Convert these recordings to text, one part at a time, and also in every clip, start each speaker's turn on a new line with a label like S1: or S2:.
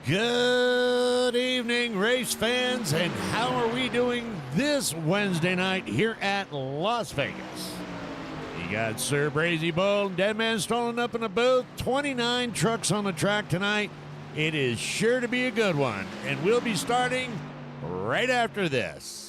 S1: Good evening, race fans, and how are we doing this Wednesday night here at Las Vegas? You got Sir Brazy Bull and Deadman strolling up in the booth. 29 trucks on the track tonight. It is sure to be a good one, and we'll be starting right after this.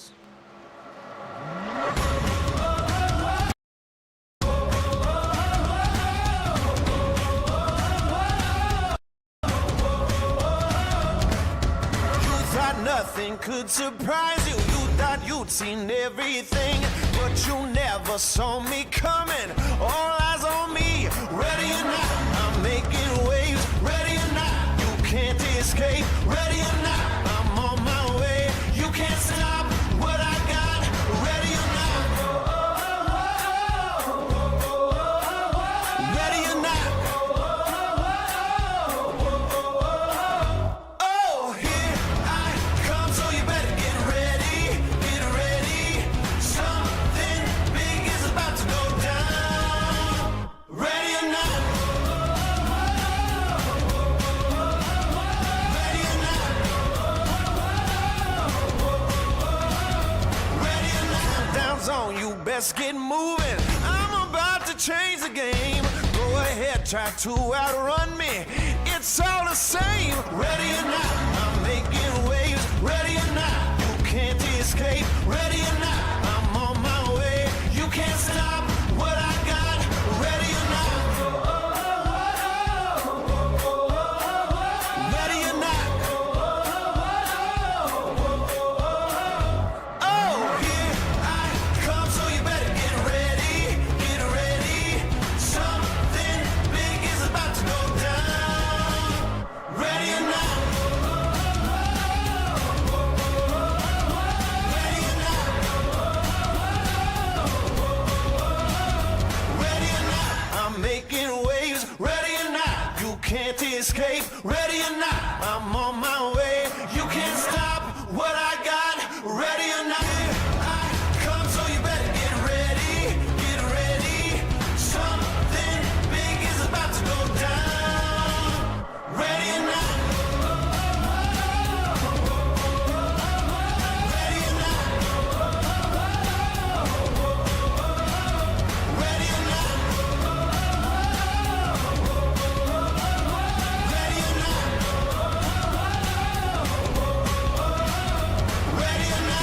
S2: Nothing could surprise you. You thought you'd seen everything, but you never saw me coming. All eyes on me, ready or not, I'm making waves. Ready or not, you can't escape. Ready or not, I'm on my way. You can't stop what I got. Ready or not, ready or not. Oh, here I come, so you better get ready, get ready. Something big is about to go down. Ready or not, ready or not, ready or not. Countdown's on, you best get moving. I'm about to change the game. Go ahead, try to outrun me. It's all the same. Ready or not, I'm making waves. Ready or not, you can't escape. Ready or not, I'm on my way. You can't stop what I got. Ready or not, ready or not. Oh, here I come, so you better get ready, get ready. Something big is about to go down. Ready or not, ready or not, ready or not. I'm making waves. Ready or not, you can't escape. Ready or not, I'm on my way. You can't stop what I got. Ready or not, here I come, so you better get ready, get ready. Something big is about to go down. Ready or not, ready or not, ready or not, ready or not, ready or not.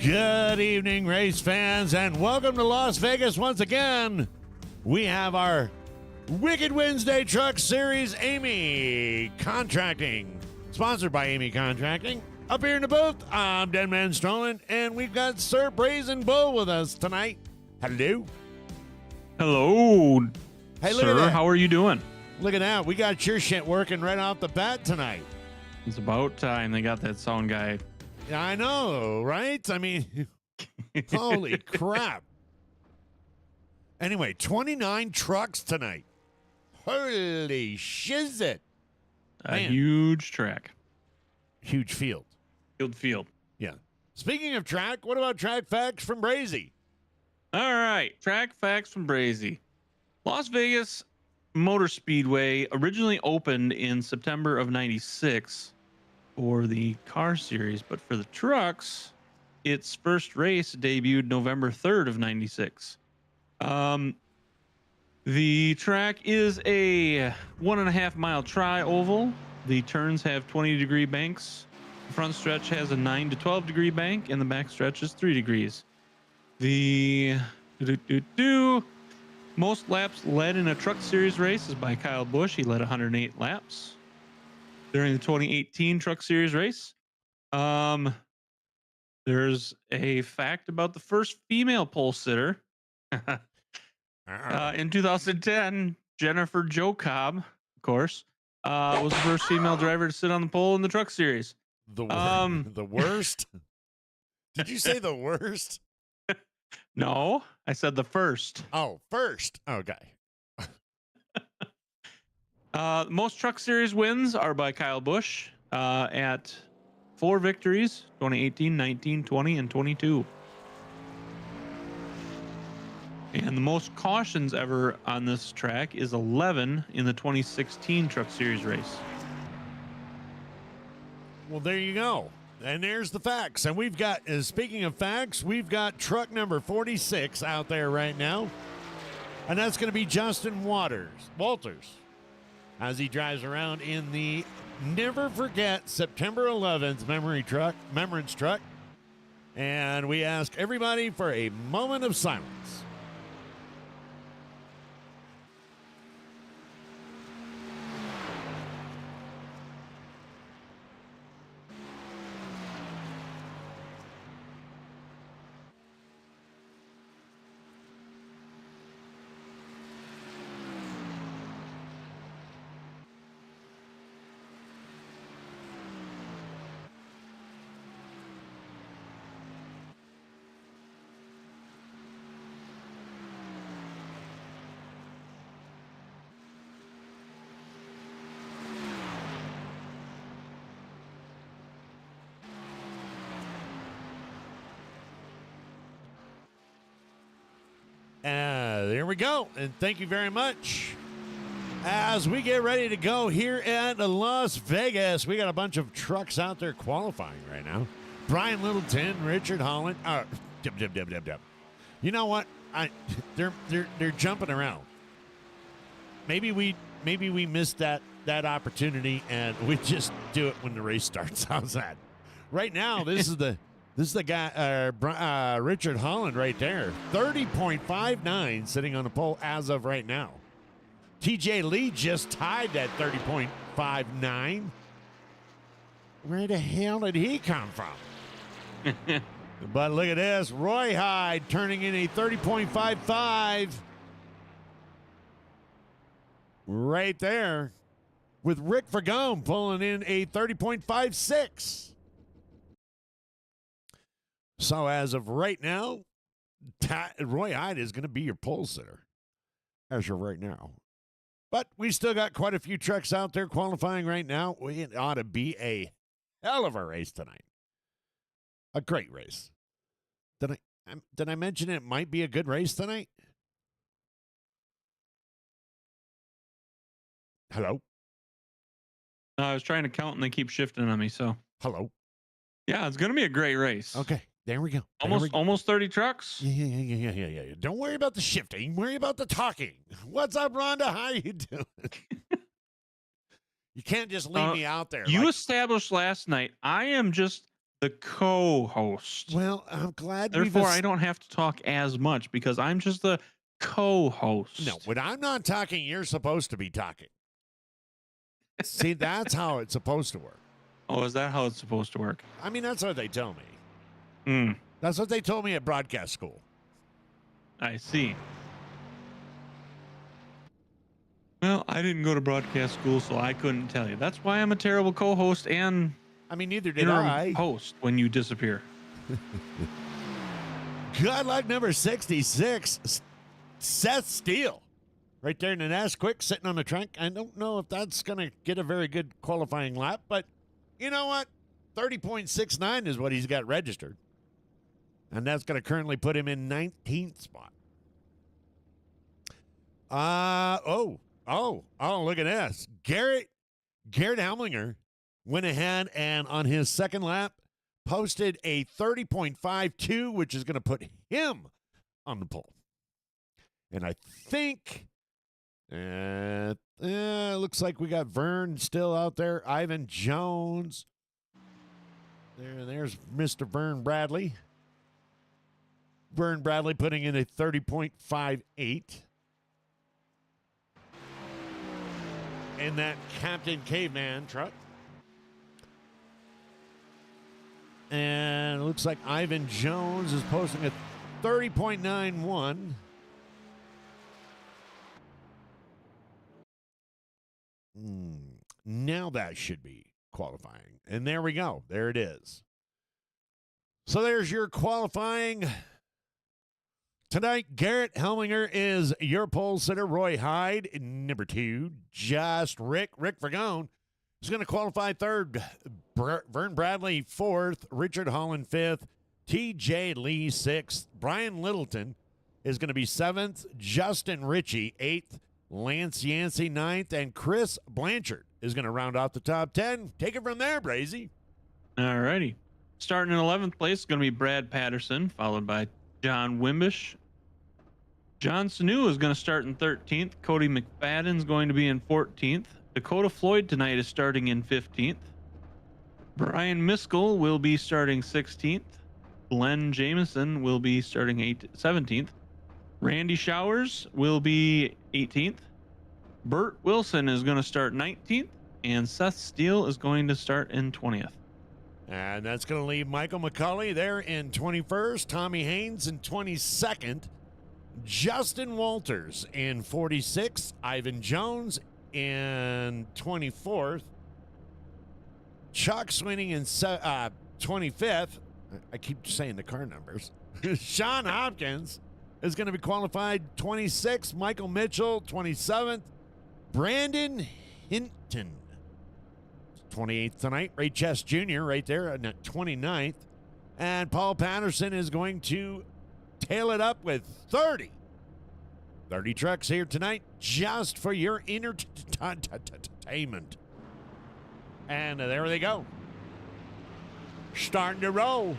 S1: Good evening, race fans, and welcome to Las Vegas once again. We have our Wicked Wednesday Truck Series, Amy Contracting. Sponsored by Amy Contracting. Up here in the booth, I'm Deadman Strolling, and we've got Sir Brazen Bull with us tonight. Hello.
S3: Hello,
S1: Hey, look
S3: sir.
S1: at that.
S3: How are you doing?
S1: Look at that. We got your shit working right off the bat tonight.
S3: It's about time they got that sound guy.
S1: I know, right? I mean, holy crap. Anyway, 29 trucks tonight. Holy shizzit.
S3: A
S1: Man.
S3: huge track.
S1: Huge field.
S3: Field.
S1: Yeah. Speaking of track, what about track facts from Brazy?
S3: All right. Track facts from Brazy. Las Vegas Motor Speedway originally opened in September of 96 for the car series, but for the trucks, its first race debuted November 3rd of 96. The track is a 1.5 mile tri-oval. The turns have 20-degree banks. The front stretch has a 9 to 12 degree bank, and the back stretch is 3 degrees. The most laps led in a truck series race is by Kyle Busch. He led 108 laps during the 2018 truck series race. There's a fact about the first female pole sitter. In 2010, Jennifer Jo Cobb, of course, was the first female driver to sit on the pole in the truck series.
S1: The worst? Did you say the worst?
S3: No, I said the first.
S1: Oh, first. Okay.
S3: Most truck series wins are by Kyle Busch at 4 victories, 2018, 19, 20, and 22. And the most cautions ever on this track is 11 in the 2016 truck series race.
S1: Well, there you go. And there's the facts. And we've got, speaking of facts, we've got truck number 46 out there right now. And that's going to be Justin Walters, as he drives around in the Never Forget September 11th Remembrance truck. And we ask everybody for a moment of silence. There we go. And thank you very much. As we get ready to go here at Las Vegas, we got a bunch of trucks out there qualifying right now. Brian Littleton, Richard Holland. You know what? They're jumping around. Maybe we missed that opportunity, and we just do it when the race starts. How's that? Right now, this is the guy, Richard Holland right there. 30.59 sitting on the pole as of right now. TJ Lee just tied that 30.59. Where the hell did he come from? But look at this. Roy Hyde turning in a 30.55. Right there. With Rick Fergone pulling in a 30.56. So as of right now, Roy Hyde is going to be your pole sitter as of right now. But we still got quite a few trucks out there qualifying right now. It ought to be a hell of a race tonight. A great race. Did I mention it might be a good race tonight? Hello?
S3: I was trying to count and they keep shifting on me. So
S1: Hello?
S3: yeah, it's going to be a great race.
S1: Okay. There we go.
S3: Almost 30 trucks.
S1: Yeah. Don't worry about the shifting. Worry about the talking. What's up, Rhonda? How you doing? You can't just leave me out there.
S3: You established last night, I am just the co-host.
S1: Well, I'm glad.
S3: Therefore, I don't have to talk as much because I'm just the co-host.
S1: No, when I'm not talking, you're supposed to be talking. See, that's how it's supposed to work.
S3: Oh, is that how it's supposed to work?
S1: I mean, that's what they tell me.
S3: Hmm.
S1: That's what they told me at broadcast school.
S3: I see. Well, I didn't go to broadcast school, so I couldn't tell you. That's why I'm a terrible co-host and
S1: I mean, neither did
S3: interim
S1: I.
S3: host when you disappear.
S1: Good luck number 66, Seth Steele. Right there in the nest, quick, sitting on the trunk. I don't know if that's going to get a very good qualifying lap, but you know what? 30.69 is what he's got registered. And that's going to currently put him in 19th spot. Look at this. Garrett Helmlinger went ahead and on his second lap posted a 30.52, which is going to put him on the pole. And I think looks like we got Vern still out there. Ivan Jones. There's Mr. Vern Bradley. Vern Bradley putting in a 30.58. In that Captain Caveman truck. And it looks like Ivan Jones is posting a 30.91. Now that should be qualifying. And there we go. There it is. So there's your qualifying. Tonight, Garrett Helminger is your pole sitter. Roy Hyde, number 2. Just Rick Vergone is going to qualify 3rd. Vern Bradley 4th. Richard Holland 5th. TJ Lee 6th. Brian Littleton is going to be 7th. Justin Ritchie 8th. Lance Yancey 9th. And Chris Blanchard is going to round out the top 10. Take it from there, Brazy.
S3: All righty. Starting in 11th place is going to be Brad Patterson, followed by John Wimbish. John Sanu is going to start in 13th. Cody McFadden is going to be in 14th. Dakota Floyd tonight is starting in 15th. Brian Miskell will be starting 16th. Glenn Jameson will be starting 17th. Randy Showers will be 18th. Bert Wilson is going to start 19th. And Seth Steele is going to start in 20th.
S1: And that's going to leave Michael McCauley there in 21st. Tommy Haynes in 22nd. Justin Walters in 46th. Ivan Jones in 24th. Chuck Sweeney in 25th. I keep saying the car numbers. Sean Hopkins is going to be qualified 26th. Michael Mitchell, 27th. Brandon Hinton, 28th tonight. Ray Chess Jr. right there at 29th. And Paul Patterson is going to tail it up with 30. 30 trucks here tonight just for your entertainment. And there they go. Starting to roll.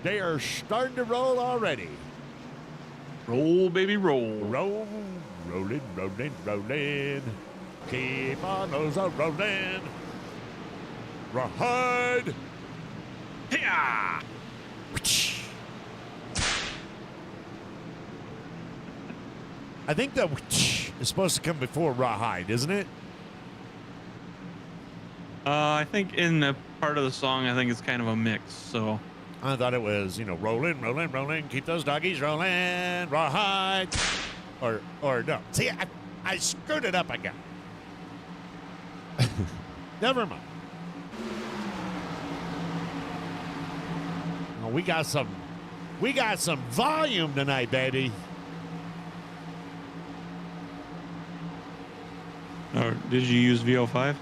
S1: They are starting to roll already.
S3: Roll, baby, roll.
S1: Roll, rolling, rolling, rolling. Keep on those rolling. Ride. Yeah. I think the is supposed to come before rawhide, isn't it?
S3: I think in the part of the song, I think it's kind of a mix. So
S1: I thought it was, rolling, rolling, rolling. Keep those doggies rolling. Rawhide. Or no. See, I screwed it up again. Never mind. Oh, we got some volume tonight, baby.
S3: or did you use VO5?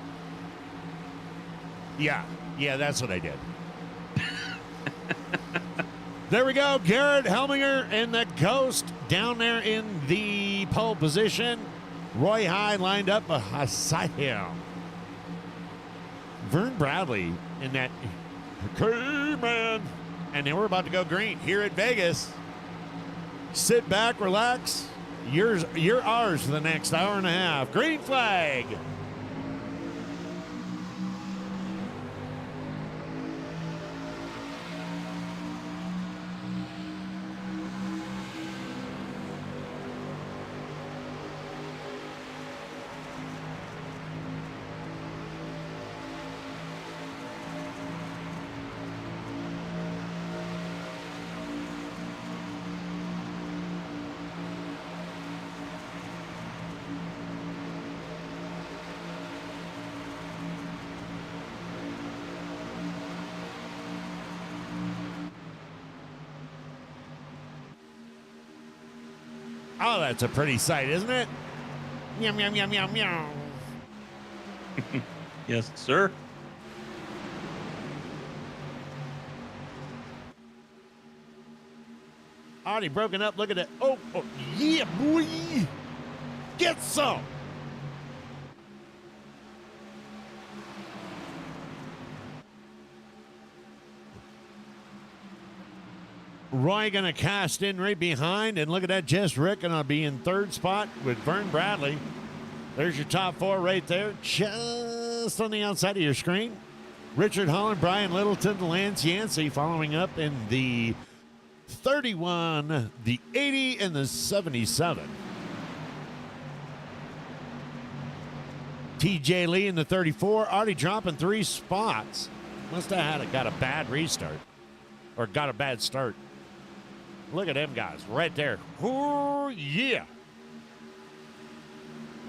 S1: Yeah, that's what I did. There we go. Garrett Helminger and the Ghost down there in the pole position. Roy Hyde lined up beside him. Vern Bradley in that K-Man. And then we're about to go green here at Vegas. Sit back, relax. You're ours for the next hour and a half. Green flag. Oh, that's a pretty sight, isn't it? Meow, meow, meow, meow, meow.
S3: Yes, sir.
S1: Already broken up. Look at it. Oh, yeah, boy. Get some. Roy going to cast in right behind. And look at that. Jess Rick going to be in third spot with Vern Bradley. There's your top four right there. Just on the outside of your screen. Richard Holland, Brian Littleton, Lance Yancey following up in the 31, the 80, and the 77. TJ Lee in the 34, already dropping 3 spots. Must have got a bad restart or got a bad start. Look at them guys right there. Oh, yeah.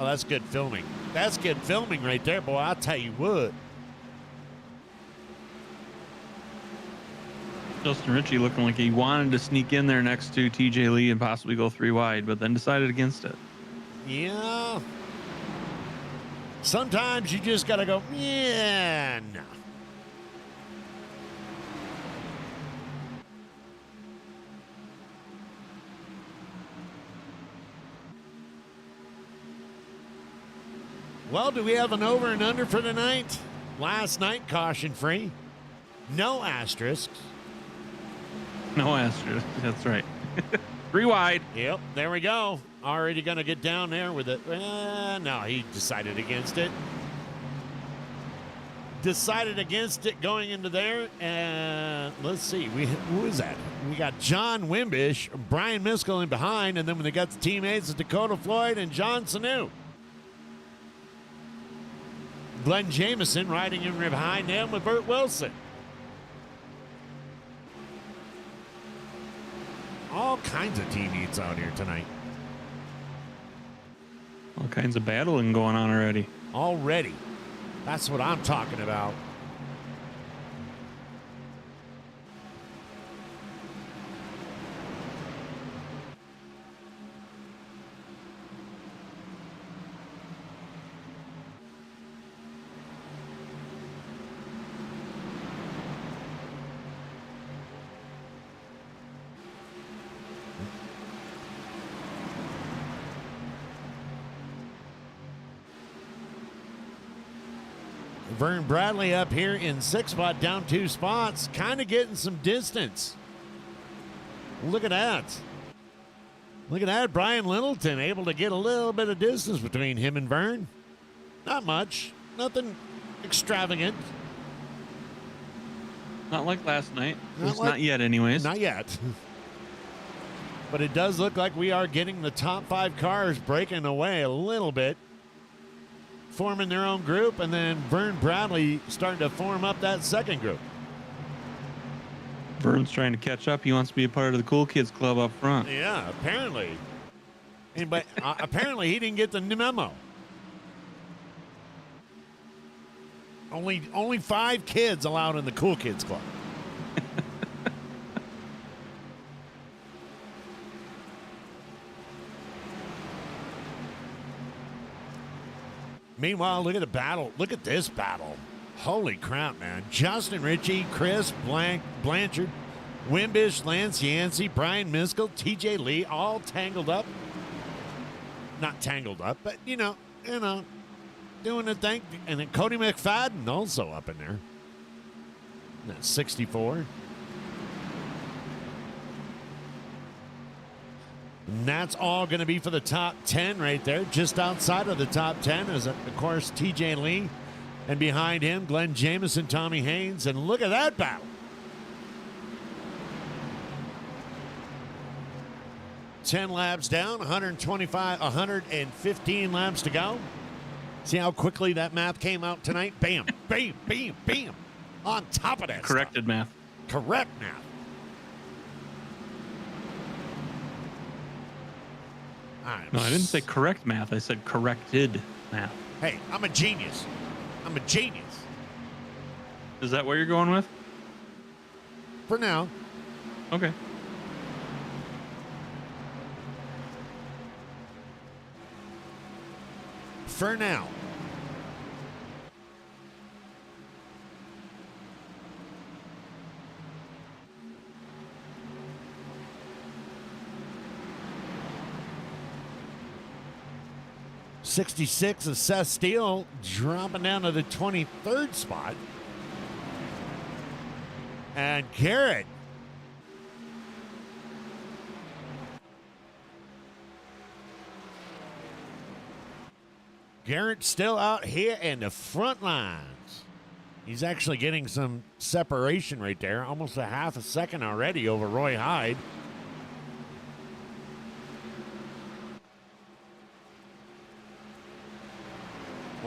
S1: Oh, that's good filming. That's good filming right there, boy. I'll tell you what.
S3: Justin Ritchie looking like he wanted to sneak in there next to TJ Lee and possibly go 3 wide, but then decided against it.
S1: Yeah. Sometimes you just got to go, yeah, no. Well, do we have an over and under for tonight? Last night, caution free. No asterisks.
S3: No asterisk. That's right. 3 wide.
S1: Yep, there we go. Already going to get down there with it. No, he decided against it. Decided against it going into there. And let's see. Who is that? We got John Wimbish, Brian Miskell in behind. And then when they got the teammates, it's Dakota Floyd and John Sanu. Glenn Jameson riding in behind them with Burt Wilson. All kinds of team meets out here tonight.
S3: All kinds of battling going on already.
S1: Already. That's what I'm talking about. Vern Bradley up here in 6th spot, down 2 spots, kind of getting some distance. Look at that. Look at that. Brian Littleton able to get a little bit of distance between him and Vern. Not much. Nothing extravagant.
S3: Not like last night. Not yet, anyways.
S1: Not yet. But it does look like we are getting the top 5 cars breaking away a little bit, forming their own group, and then Vern Bradley starting to form up that second group.
S3: Vern's trying to catch up. He wants to be a part of the cool kids club up front.
S1: Yeah, apparently. But apparently he didn't get the memo. Only 5 kids allowed in the cool kids club. Meanwhile, look at the battle. Look at this battle. Holy crap, man. Justin Ritchie, Chris Blanchard, Wimbish, Lance Yancey, Brian Miskell, TJ Lee, all tangled up. Not tangled up, but, you know, doing the thing. And then Cody McFadden also up in there. That's 64. And that's all going to be for the top 10 right there. Just outside of the top 10 is, of course, TJ Lee. And behind him, Glenn Jameson, Tommy Haynes. And look at that battle. Ten laps down, 115 laps to go. See how quickly that math came out tonight? Bam, bam, bam, bam. On top of that
S3: Corrected
S1: stuff.
S3: math.
S1: Correct math.
S3: No, I didn't say correct math. I said corrected math.
S1: Hey, I'm a genius. I'm a genius.
S3: Is that what you're going with?
S1: For now.
S3: Okay.
S1: for now. '66 of Seth Steele dropping down to the 23rd spot. And Garrett still out here in the front lines. He's actually getting some separation right there. Almost a half a second already over Roy Hyde.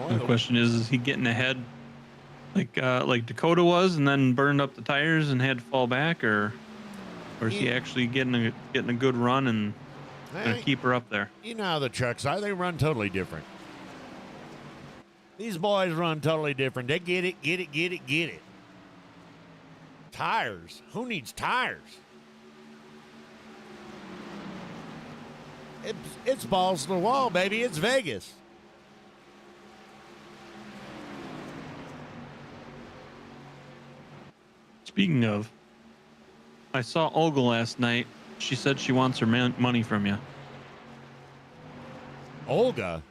S3: The question is he getting ahead like Dakota was and then burned up the tires and had to fall back, or is he actually getting a good run and gonna keep her up there?
S1: You know how the trucks are. They run totally different. These boys run totally different. They get it. Tires. Who needs tires? It's balls to the wall, baby. It's Vegas.
S3: Speaking of, I saw Olga last night. She said she wants her money from you.
S1: Olga?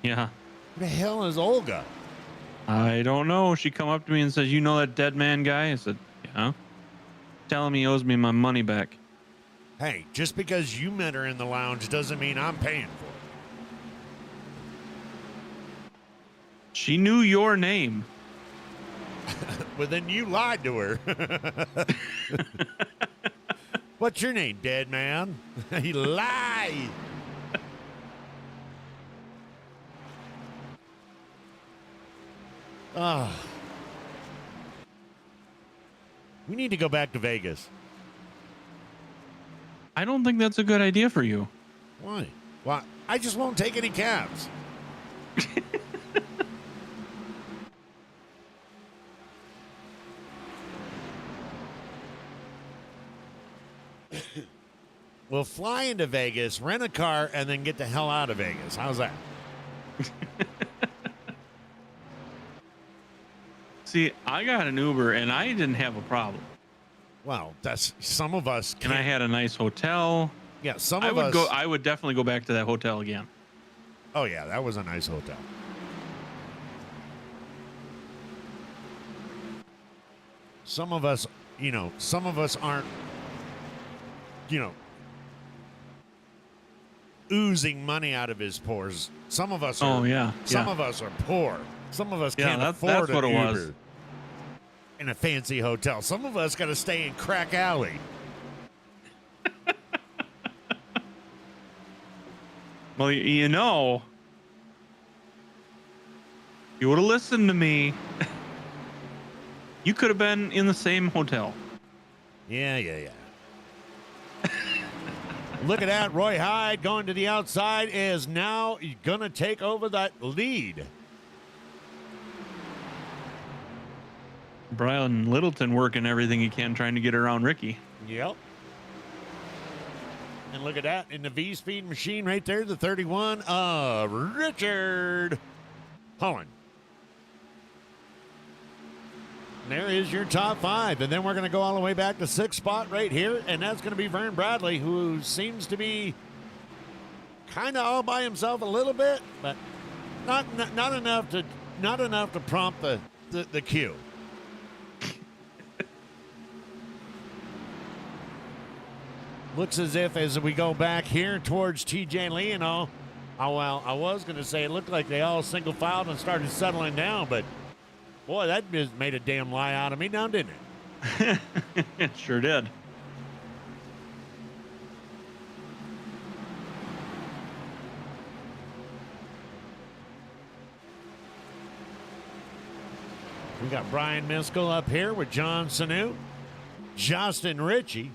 S3: Yeah.
S1: Who the hell is Olga?
S3: I don't know. She come up to me and says, "You know that dead man guy?" I said, "Yeah." Tell him he owes me my money back.
S1: Hey, just because you met her in the lounge doesn't mean I'm paying for it.
S3: She knew your name.
S1: Well, then you lied to her. What's your name, dead man? He lied. Oh. We need to go back to Vegas.
S3: I don't think that's a good idea for you.
S1: Why? Well, I just won't take any cabs. We'll fly into Vegas, rent a car, and then get the hell out of Vegas. How's that?
S3: See, I got an Uber and I didn't have a problem.
S1: Well, that's some of us.
S3: And I had a nice hotel.
S1: Yeah, some of us.
S3: I would definitely go back to that hotel again.
S1: Oh yeah, that was a nice hotel. Some of us, some of us aren't, oozing money out of his pores. Some of us are.
S3: Oh yeah.
S1: Some of us are poor. Some of us can't
S3: that's
S1: afford
S3: what
S1: an
S3: it
S1: Uber
S3: was.
S1: in a fancy hotel. Some of us got to stay in Crack Alley.
S3: Well, you would have listened to me. You could have been in the same hotel.
S1: Yeah. Look at that. Roy Hyde going to the outside is now going to take over that lead.
S3: Brian Littleton working everything he can trying to get around Ricky.
S1: Yep. And look at that in the V-Speed machine right there, the 31 of Richard Holland. There is your top five. And then we're going to go all the way back to sixth spot right here. And that's going to be Vern Bradley, who seems to be kind of all by himself a little bit, but not enough to prompt the cue. Looks as if as we go back here towards TJ Lee and all, I was going to say it looked like they all single filed and started settling down, but boy, that just made a damn lie out of me now, didn't it?
S3: It sure did.
S1: We got Brian Miskell up here with John Sanu, Justin Ritchie.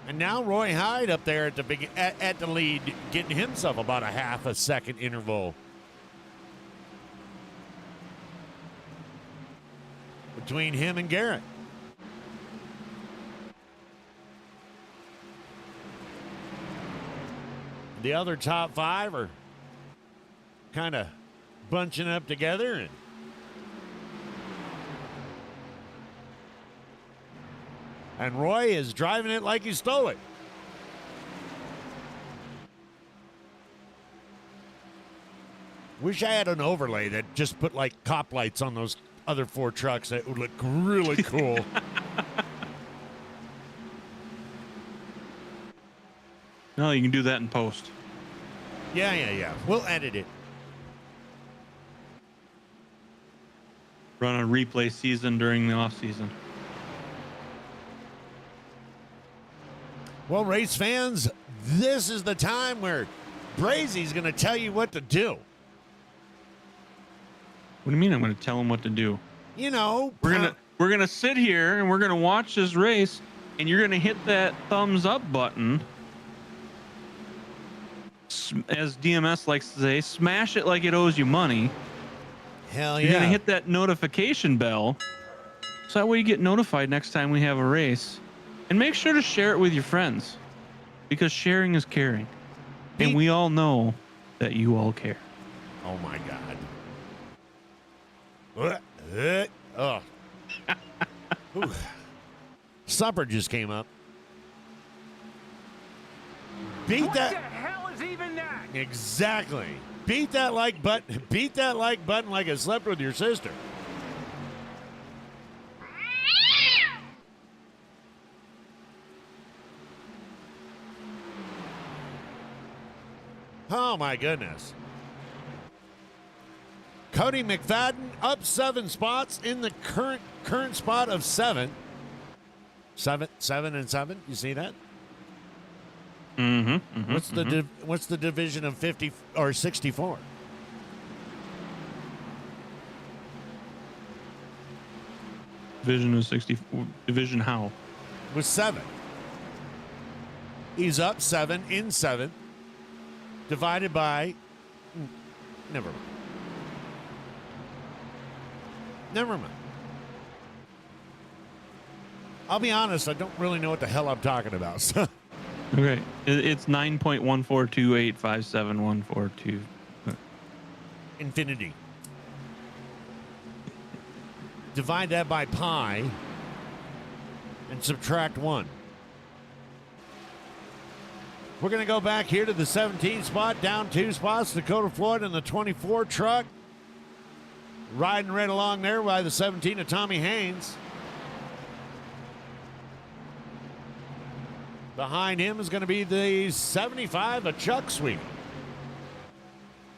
S1: And now Roy Hyde up there at the lead, getting himself about a half a second interval between him and Garrett. The other top 5 are kind of bunching up together, and Roy is driving it like he stole it. Wish I had an overlay that just put like cop lights on those other 4 trucks. That would look really cool.
S3: No, you can do that in post.
S1: Yeah. We'll edit it.
S3: Run a replay season during the off season.
S1: Well, race fans, this is the time where Brazy's going to tell you what to do.
S3: What do you mean I'm going to tell him what to do?
S1: You know,
S3: We're gonna sit here and we're gonna watch this race, and you're gonna hit that thumbs up button. As DMS likes to say, smash it like it owes you money.
S1: Hell
S3: You're
S1: yeah.
S3: gonna hit that notification bell, so that way you get notified next time we have a race. And make sure to share it with your friends, because sharing is caring, and we all know that you all care.
S1: Oh my God. Oh. Ooh. Supper just came up. Beat
S4: What
S1: that.
S4: the hell is even that?
S1: Exactly. Beat that like button. Beat that like button like it slept with your sister. Oh my goodness. Cody McFadden up 7 spots in the current spot of 7. 7 and 7. You see that? What's the division of 50 or 64?
S3: Division of 64. Division how?
S1: With 7. He's up 7 in 7. Divided by. Never mind. Never mind. I'll be honest, I don't really know what the hell I'm talking about. So.
S3: Okay, it's 9.142857142.
S1: Infinity. Divide that by pi and subtract 1. We're going to go back here to the 17 spot, down 2 spots. Dakota Floyd in the 24 truck. Riding right along there by the 17 of Tommy Haynes. Behind him is going to be the 75 of Chuck Sweet.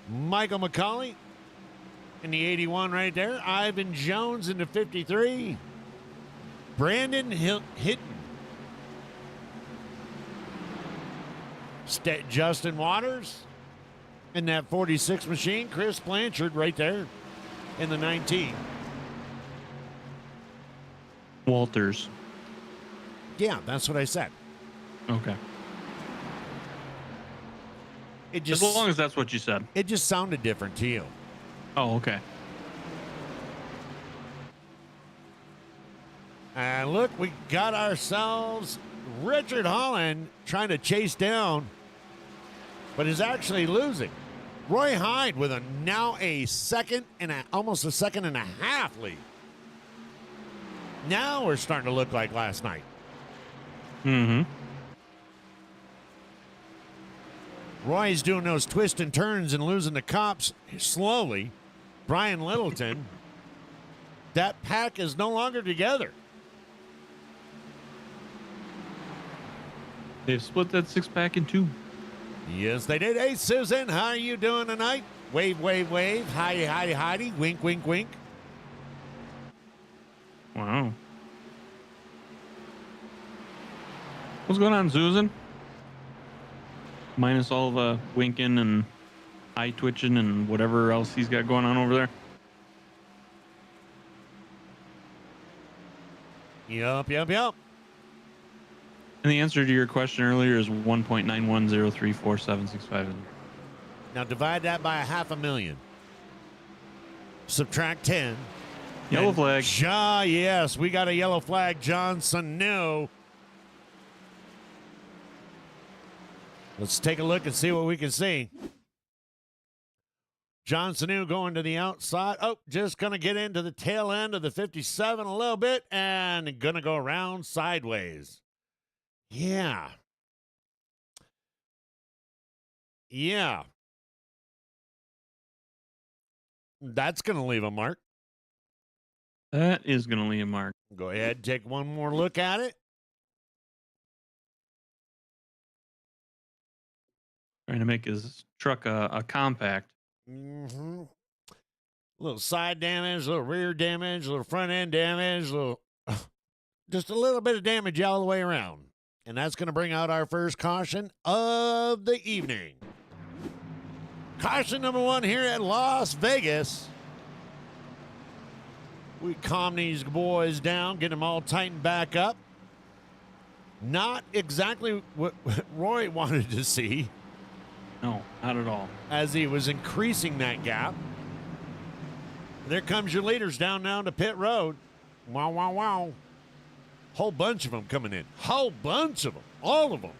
S1: Michael McCauley in the 81 right there. Ivan Jones in the 53. Brandon Hitton. Justin Waters in that 46 machine. Chris Blanchard right there in the 19.
S3: Walters.
S1: Yeah, that's what I said.
S3: Okay.
S1: It just,
S3: As long as that's what you said.
S1: it just sounded different to you.
S3: Oh, okay.
S1: And look, we got ourselves Richard Holland trying to chase down, but is actually losing. Roy Hyde with now a second and almost a second and a half lead. Now we're starting to look like last night.
S3: Mm-hmm.
S1: Roy's doing those twists and turns and losing the cops slowly. Brian Littleton, that pack is no longer together.
S3: They've split that 6-pack in 2.
S1: Yes, they did. Hey, Susan, how are you doing tonight? Wave, wave, wave. Heidi, Heidi, Heidi. Wink, wink, wink.
S3: Wow. What's going on, Susan? Minus all the winking and eye twitching and whatever else he's got going on over there.
S1: Yup.
S3: And the answer to your question earlier is 1.910344765.
S1: Now divide that by 500,000. Subtract 10.
S3: Yellow
S1: And
S3: flag.
S1: Yes, we got a yellow flag. Johnson, no. Let's take a look and see what we can see. John Sanu going to the outside. Oh, just going to get into the tail end of the 57 a little bit and going to go around sideways. Yeah. Yeah. That's going to leave a mark.
S3: That is going to leave a mark.
S1: Go ahead and take one more look at it.
S3: Trying to make his truck a compact.
S1: Mm-hmm. A little side damage, a little rear damage, a little front end damage, just a little bit of damage all the way around. And that's going to bring out our first caution of the evening. Caution number 1 here at Las Vegas. We calm these boys down, get them all tightened back up. Not exactly what Roy wanted to see.
S3: No, not at all.
S1: As he was increasing that gap. There comes your leaders down now to pit road. Wow, wow, wow. Whole bunch of them coming in. Whole bunch of them. All of them.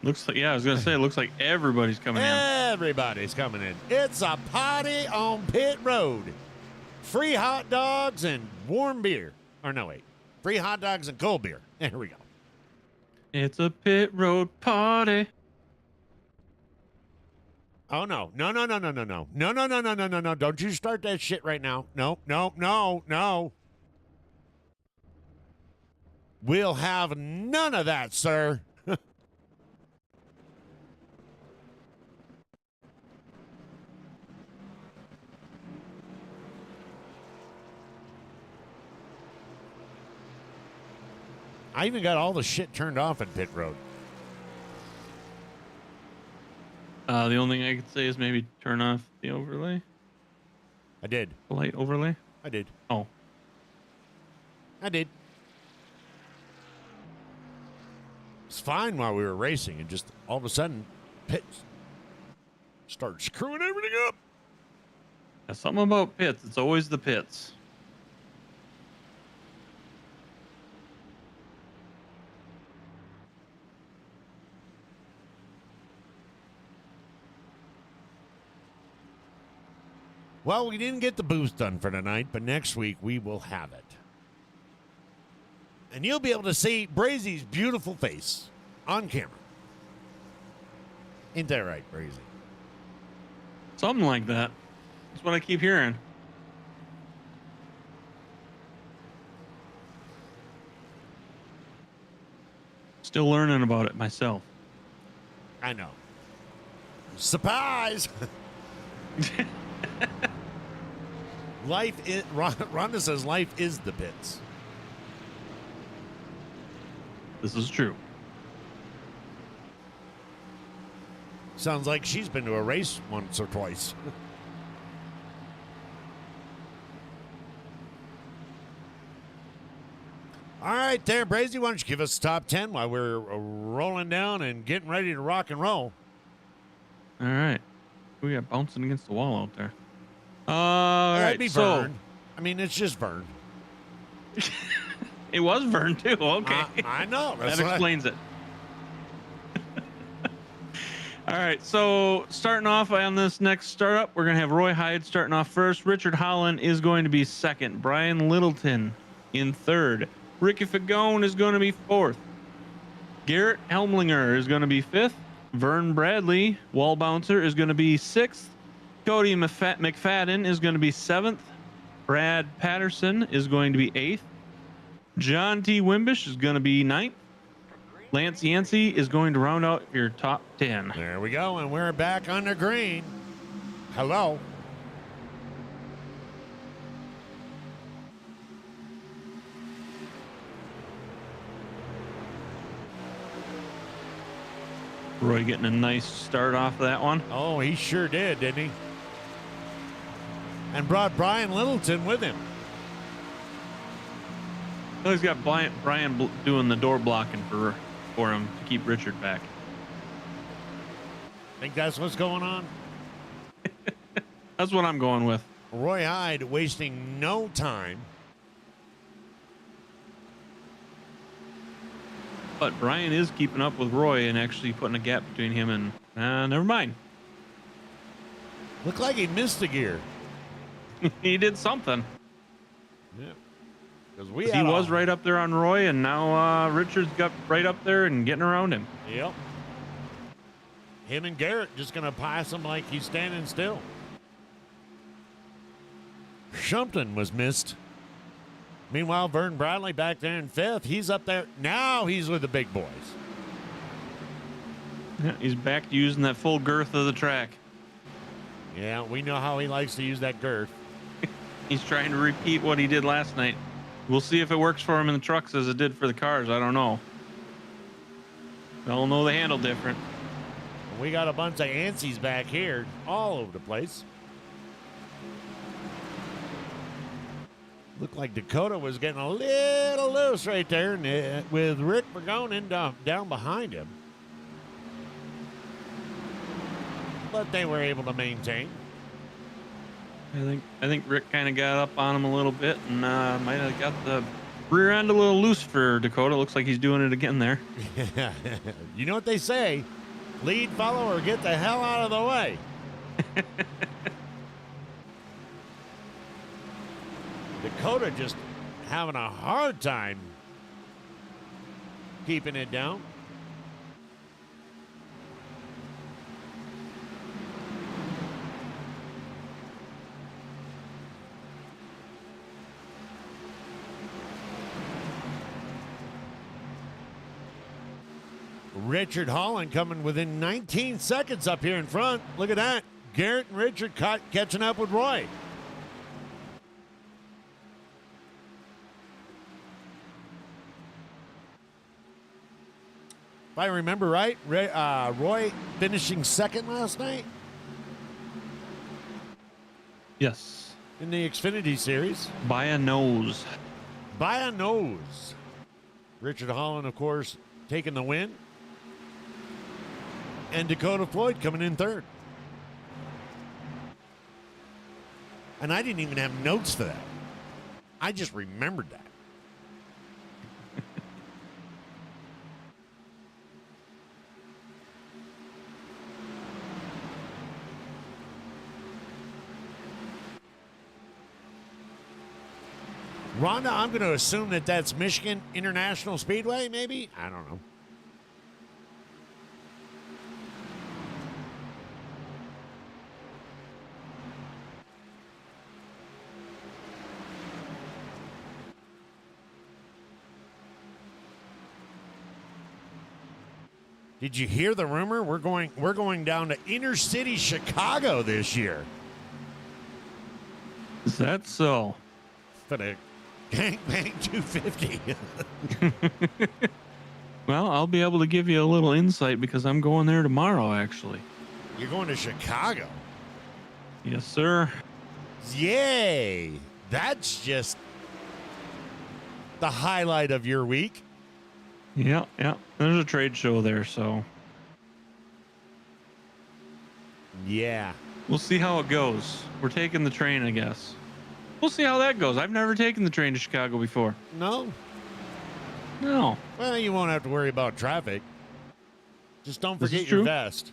S3: Looks like, yeah, I was going to say, it looks like everybody's coming in.
S1: Everybody's coming in. It's a party on pit road. Free hot dogs and warm beer. Or no, wait. Free hot dogs and cold beer. There we go.
S3: It's a pit road party.
S1: Oh, no. No, no, no, no, no, no. No, no, no, no, no, no, no. Don't you start that shit right now. No, no, no, no. We'll have none of that, sir. I even got all the shit turned off in pit road.
S3: The only thing I could say is maybe turn off the overlay.
S1: I did.
S3: The light overlay?
S1: I did.
S3: Oh.
S1: I did. It's fine while we were racing, and just all of a sudden, pits start screwing everything up.
S3: There's something about pits. It's always the pits.
S1: Well, we didn't get the boost done for tonight, but next week we will have it. And you'll be able to see Brazy's beautiful face on camera. Ain't that right, Brazy?
S3: Something like that. That's what I keep hearing. Still learning about it myself.
S1: I know. Surprise! Life is, Rhonda says life is the pits.
S3: This is true.
S1: Sounds like she's been to a race once or twice. All right, there, Brazy. Why don't you give us the top 10 while we're rolling down and getting ready to rock and roll?
S3: All right. We got bouncing against the wall out there. All
S1: That'd
S3: right,
S1: be
S3: so
S1: Vern. I mean, it's just Vern.
S3: it was Vern too. Okay,
S1: I know.
S3: That explains it. All right, so starting off on this next startup, we're going to have Roy Hyde starting off first. Richard Holland is going to be second. Brian Littleton in third. Ricky Fagone is going to be fourth. Garrett Helmlinger is going to be fifth. Vern Bradley, wall bouncer, is going to be sixth. Cody McFadden is going to be seventh. Brad Patterson is going to be eighth. John T. Wimbish is going to be ninth. Lance Yancey is going to round out your top 10.
S1: There we go, and we're back on the green. Hello.
S3: Roy getting a nice start off of that one.
S1: Oh, he sure did, didn't he? And brought Brian Littleton with him.
S3: Oh, he's got Brian doing the door blocking for him to keep Richard back.
S1: Think that's what's going on?
S3: That's what I'm going with.
S1: Roy Hyde wasting no time.
S3: But Brian is keeping up with Roy and actually putting a gap between him and never mind.
S1: Looked like he missed a gear.
S3: He did something.
S1: Yeah. Because
S3: He was right up there on Roy, and now Richard's got right up there and getting around him.
S1: Yep. Him and Garrett just going to pass him like he's standing still. Shumpton was missed. Meanwhile, Vern Bradley back there in fifth. He's up there. Now he's with the big boys.
S3: Yeah, he's back to using that full girth of the track.
S1: Yeah, we know how he likes to use that girth.
S3: He's trying to repeat what he did last night. We'll see if it works for him in the trucks as it did for the cars. I don't know. They all know the handle different.
S1: We got a bunch of antsies back here all over the place. Looked like Dakota was getting a little loose right there with Rick Bergonin down behind him. But they were able to maintain.
S3: I think Rick kind of got up on him a little bit and might have got the rear end a little loose for Dakota. Looks like he's doing it again there.
S1: You know what they say? Lead, follow, or get the hell out of the way. Dakota just having a hard time keeping it down. Richard Holland coming within 19 seconds up here in front. Look at that. Garrett and Richard catching up with Roy. If I remember right, Roy finishing second last night
S3: Yes.
S1: in the Xfinity Series.
S3: By a nose.
S1: By a nose. Richard Holland, of course, taking the win. And Dakota Floyd coming in third. And I didn't even have notes for that. I just remembered that. Rhonda, I'm going to assume that that's Michigan International Speedway, maybe? I don't know. Did you hear the rumor? We're going down to inner city Chicago this year.
S3: Is that so?
S1: For the Gangbang 250.
S3: Well, I'll be able to give you a little insight because I'm going there tomorrow, actually.
S1: You're going to Chicago?
S3: Yes, sir.
S1: Yay! That's just the highlight of your week.
S3: Yeah. There's a trade show there, so
S1: Yeah.
S3: we'll see how it goes. We're taking the train, I guess. We'll see how that goes. I've never taken the train to Chicago before.
S1: No?
S3: No.
S1: Well, you won't have to worry about traffic. Just don't
S3: This is
S1: forget your
S3: true.
S1: vest.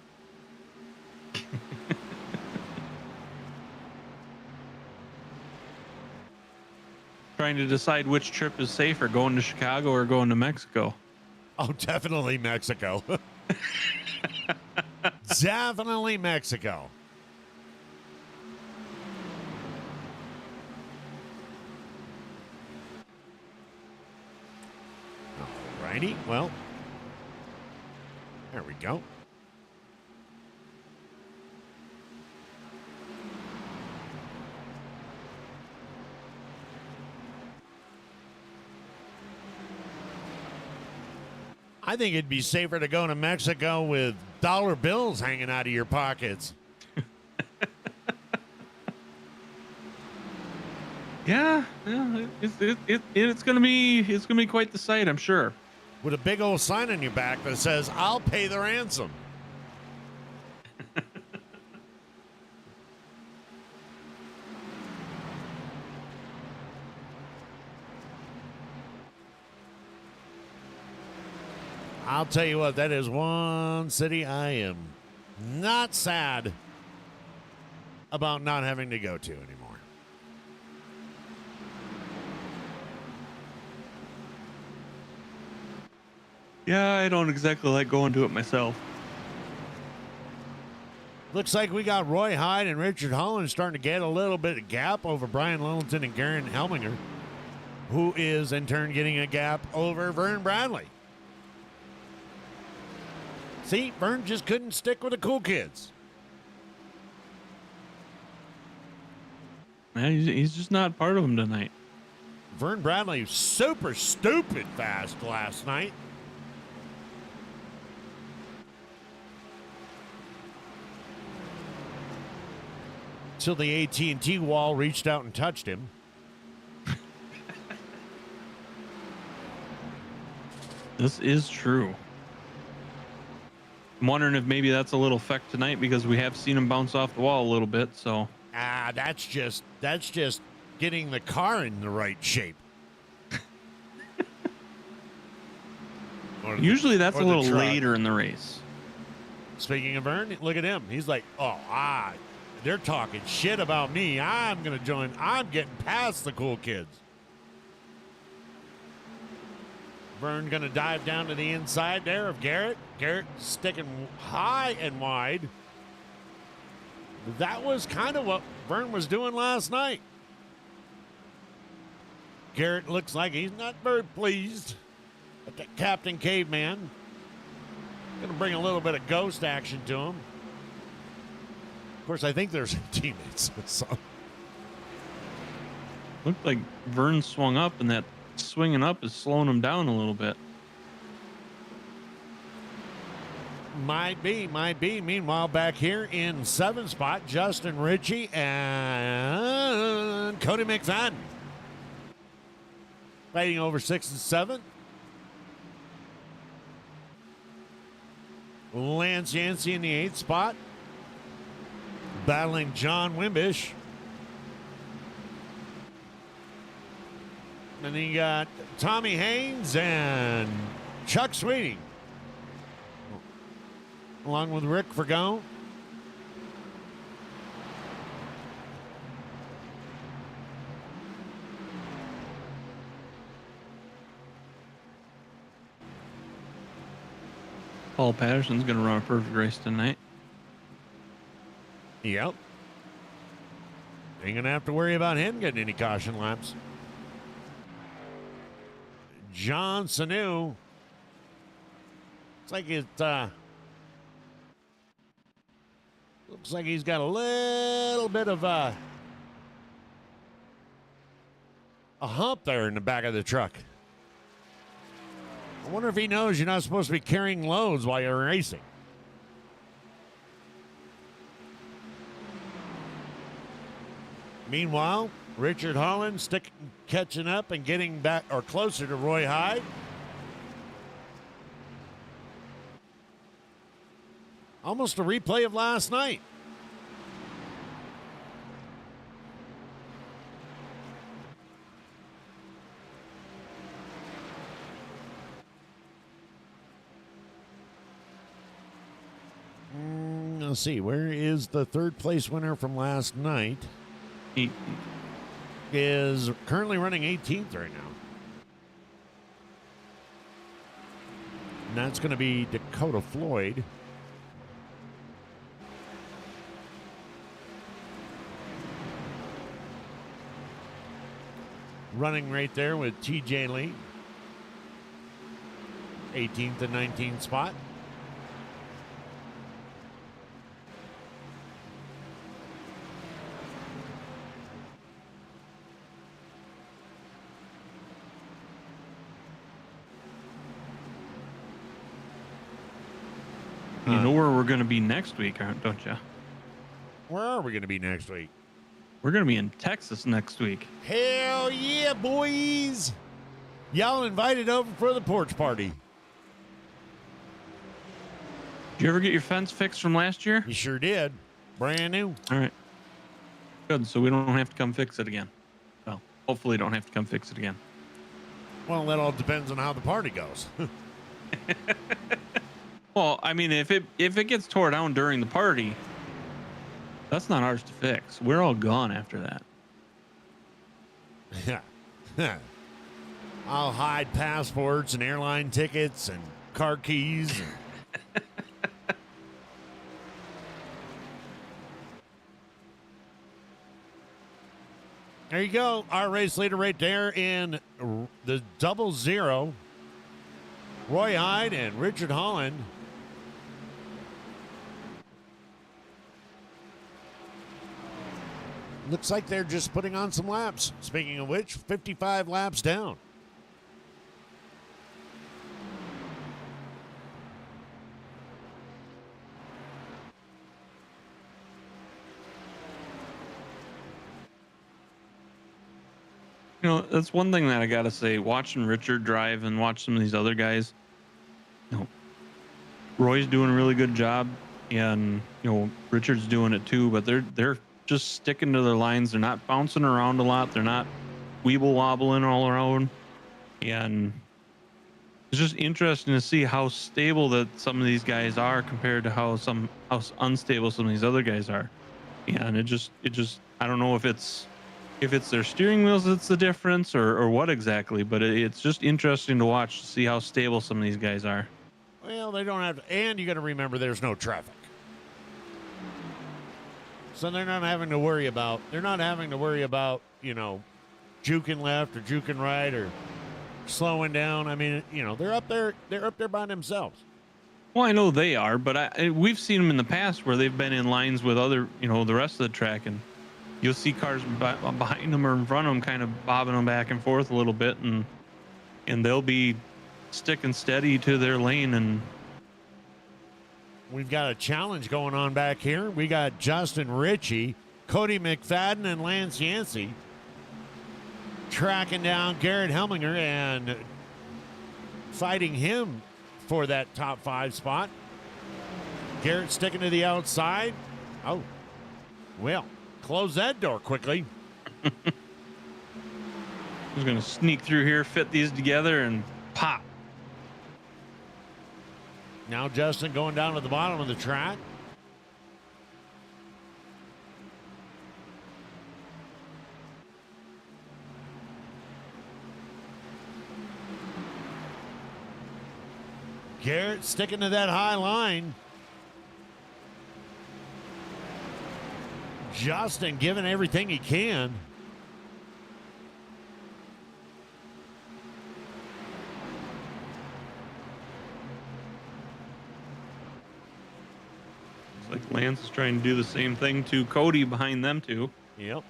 S3: Trying to decide which trip is safer, going to Chicago or going to Mexico.
S1: Oh, definitely Mexico. Definitely Mexico. Alrighty, well, there we go. I think it'd be safer to go to Mexico with dollar bills hanging out of your pockets.
S3: Yeah, it's gonna be quite the sight, I'm sure.
S1: With a big old sign on your back that says, "I'll pay the ransom." I'll tell you what, that is one city I am not sad about not having to go to anymore.
S3: Yeah, I don't exactly like going to it myself.
S1: Looks like we got Roy Hyde and Richard Holland starting to get a little bit of gap over Brian Lillington and Garen Helminger, who is in turn getting a gap over Vern Bradley. See, Vern just couldn't stick with the cool kids.
S3: Yeah, he's just not part of them tonight.
S1: Vern Bradley super stupid fast last night. Till the AT&T wall reached out and touched him.
S3: This is true. I'm wondering if maybe that's a little effect tonight because we have seen him bounce off the wall a little bit. So
S1: That's just getting the car in the right shape.
S3: usually that's a little
S1: truck.
S3: later in the race.
S1: Speaking of Vern, look at him. He's like, they're talking shit about me. I'm going to join. I'm getting past the cool kids. Vern going to dive down to the inside there of Garrett. Garrett sticking high and wide. That was kind of what Vern was doing last night. Garrett looks like he's not very pleased at the Captain Caveman. Going to bring a little bit of ghost action to him. Of course, I think there's teammates. So.
S3: Looked like Vern swung up, and that swinging up is slowing him down a little bit.
S1: Might be. Meanwhile, back here in 7th spot, Justin Ritchie and Cody McFadden fighting over 6 and 7. Lance Yancey in the 8th spot, battling John Wimbish. And then you got Tommy Haynes and Chuck Sweeting, along with Rick Fergone.
S3: Paul Patterson's going to run a perfect race tonight.
S1: Yep. Ain't going to have to worry about him getting any caution laps. John Sanu. It's like looks like he's got a little bit of a hump there in the back of the truck. I wonder if he knows you're not supposed to be carrying loads while you're racing. Meanwhile, Richard Holland catching up and getting back or closer to Roy Hyde. Almost a replay of last night. Let's see, where is the 3rd place winner from last night?
S3: 18th.
S1: Is currently running 18th right now. And that's going to be Dakota Floyd. Running right there with TJ Lee. 18th and 19th spot.
S3: You know where we're going to be next week, don't you?
S1: Where are we going to be next week?
S3: We're going to be in Texas next week.
S1: Hell yeah, boys. Y'all invited over for the porch party.
S3: Did you ever get your fence fixed from last year?
S1: You sure did. Brand new.
S3: All right. Good. So we don't have to come fix it again. Well, hopefully don't have to come fix it again.
S1: Well, that all depends on how the party goes.
S3: Well, I mean, if it gets tore down during the party, that's not ours to fix. We're all gone after that.
S1: Yeah. I'll hide passports and airline tickets and car keys. There you go. Our race leader right there in the 00. Roy Hyde and Richard Holland. Looks like they're just putting on some laps. Speaking of which, 55 laps down.
S3: You know, that's one thing that I gotta say. Watching Richard drive and watch some of these other guys, you know, Roy's doing a really good job, and you know Richard's doing it too. But they're just sticking to their lines. They're not bouncing around a lot. They're not weeble wobbling all around, and it's just interesting to see how stable that some of these guys are compared to how unstable some of these other guys are. Yeah, and it just I don't know if it's their steering wheels that's the difference or what exactly, but it's just interesting to watch to see how stable some of these guys are.
S1: Well, they don't have to, and you got to remember there's no traffic. So they're not having to worry about, you know, juking left or juking right or slowing down. I mean, you know, they're up there by themselves.
S3: Well, I know they are, but we've seen them in the past where they've been in lines with other, you know, the rest of the track, and you'll see cars behind them or in front of them kind of bobbing them back and forth a little bit, and they'll be sticking steady to their lane. And
S1: we've got a challenge going on back here. We got Justin Ritchie, Cody McFadden, and Lance Yancey tracking down Garrett Helminger and fighting him for that top 5 spot. Garrett sticking to the outside. Oh, well, close that door quickly.
S3: Who's going to sneak through here, fit these together, and pop.
S1: Now Justin going down to the bottom of the track. Garrett sticking to that high line. Justin giving everything he can.
S3: Looks like Lance is trying to do the same thing to Cody behind them two.
S1: Yep.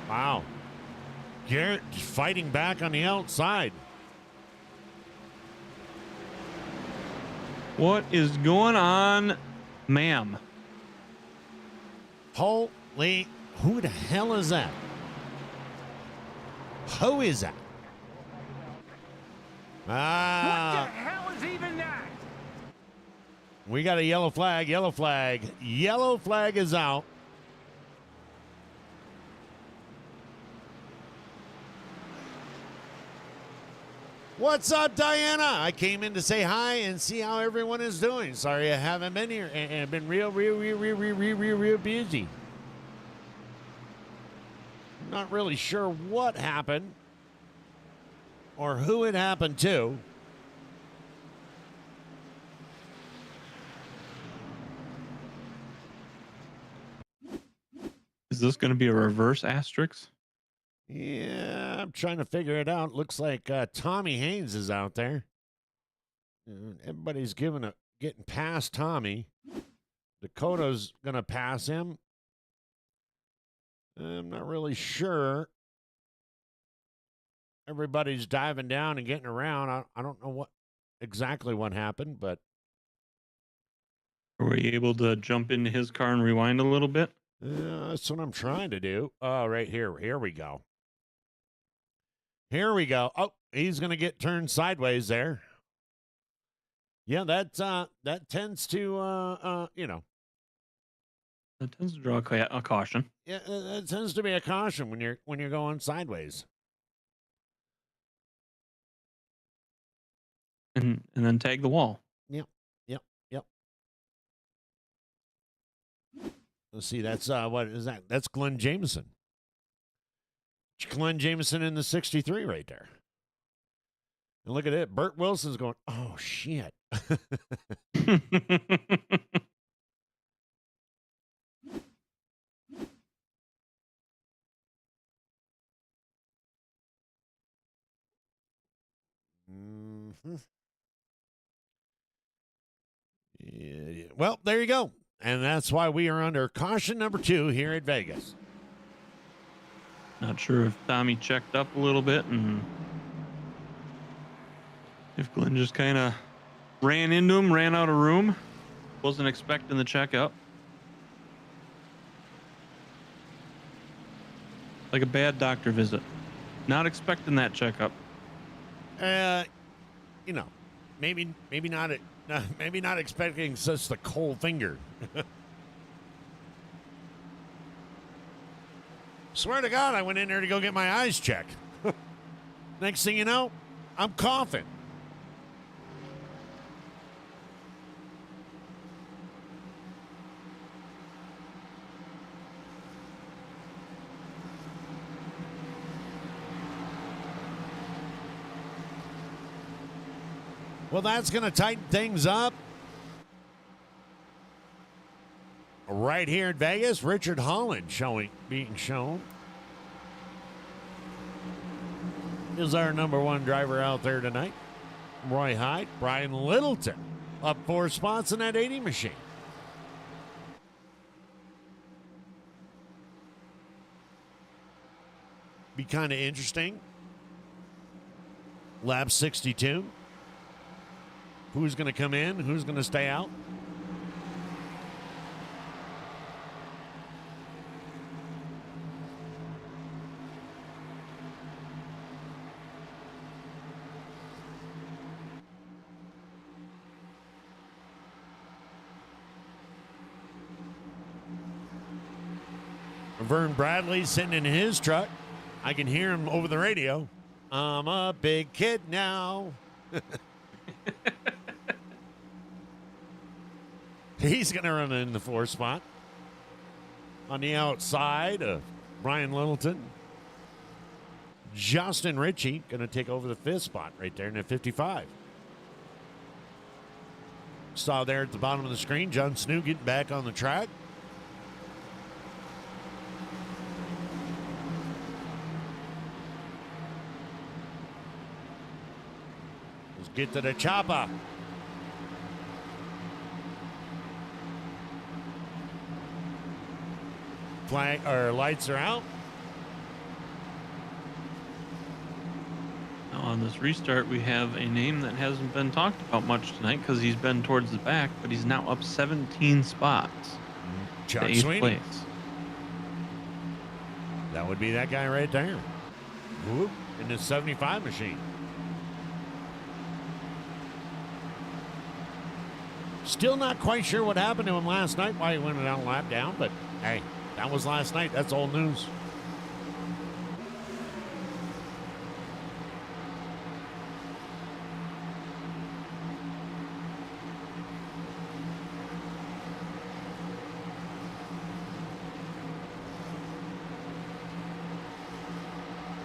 S1: Wow. Garrett fighting back on the outside.
S3: What is going on, ma'am?
S1: Holy, who the hell is that? Who is that?
S4: What the hell is even that?
S1: We got a yellow flag, yellow flag. Yellow flag is out. What's up, Diana? I came in to say hi and see how everyone is doing. Sorry I haven't been here and I've been real busy. Not really sure what happened or who it happened to.
S3: Is this going to be a reverse asterisk?
S1: Yeah, I'm trying to figure it out. Looks like Tommy Haynes is out there. Everybody's getting past Tommy. Dakota's going to pass him. I'm not really sure. Everybody's diving down and getting around. I don't know exactly what happened, but.
S3: Were we able to jump into his car and rewind a little bit?
S1: That's what I'm trying to do. Oh, right here. Here we go. Here we go. Oh, he's going to get turned sideways there. Yeah, that tends to, you know.
S3: That tends to draw a caution.
S1: Yeah, it tends to be a caution when you're going sideways.
S3: And then tag the wall.
S1: Yep. Let's see. That's what is that? That's Glenn Jameson. Glenn Jameson in the 63 right there. And look at it. Bert Wilson's going, oh shit. Mm-hmm. Yeah. Well, there you go. And that's why we are under caution number 2 here at Vegas.
S3: Not sure if Tommy checked up a little bit and if Glenn just kind of ran into him, ran out of room. Wasn't expecting the checkup. Like a bad doctor visit. Not expecting that checkup.
S1: You know, maybe not maybe not expecting such the cold finger. Swear to God, I went in there to go get my eyes checked. Next thing you know, I'm coughing. Well, that's going to tighten things up. Right here in Vegas, Richard Holland being shown. Is our number 1 driver out there tonight. Roy Hyde, Brian Littleton, up 4 spots in that 80 machine. Be kind of interesting. Lap 62. Who's going to come in? Who's going to stay out? Vern Bradley's sitting in his truck. I can hear him over the radio. I'm a big kid now. He's going to run in the 4th spot. On the outside of Brian Littleton. Justin Ritchie going to take over the 5th spot right there in the 55. Saw there at the bottom of the screen, John Snow getting back on the track. Let's get to the chopper. Flag or lights are out.
S3: Now on this restart, we have a name that hasn't been talked about much tonight because he's been towards the back, but he's now up 17 spots.
S1: Chuck
S3: to 8th
S1: Sweeney.
S3: place.
S1: That would be that guy right there. Whoop, in the 75 machine. Still not quite sure what happened to him last night, why he went out and lap down, but hey, that was last night. That's old news.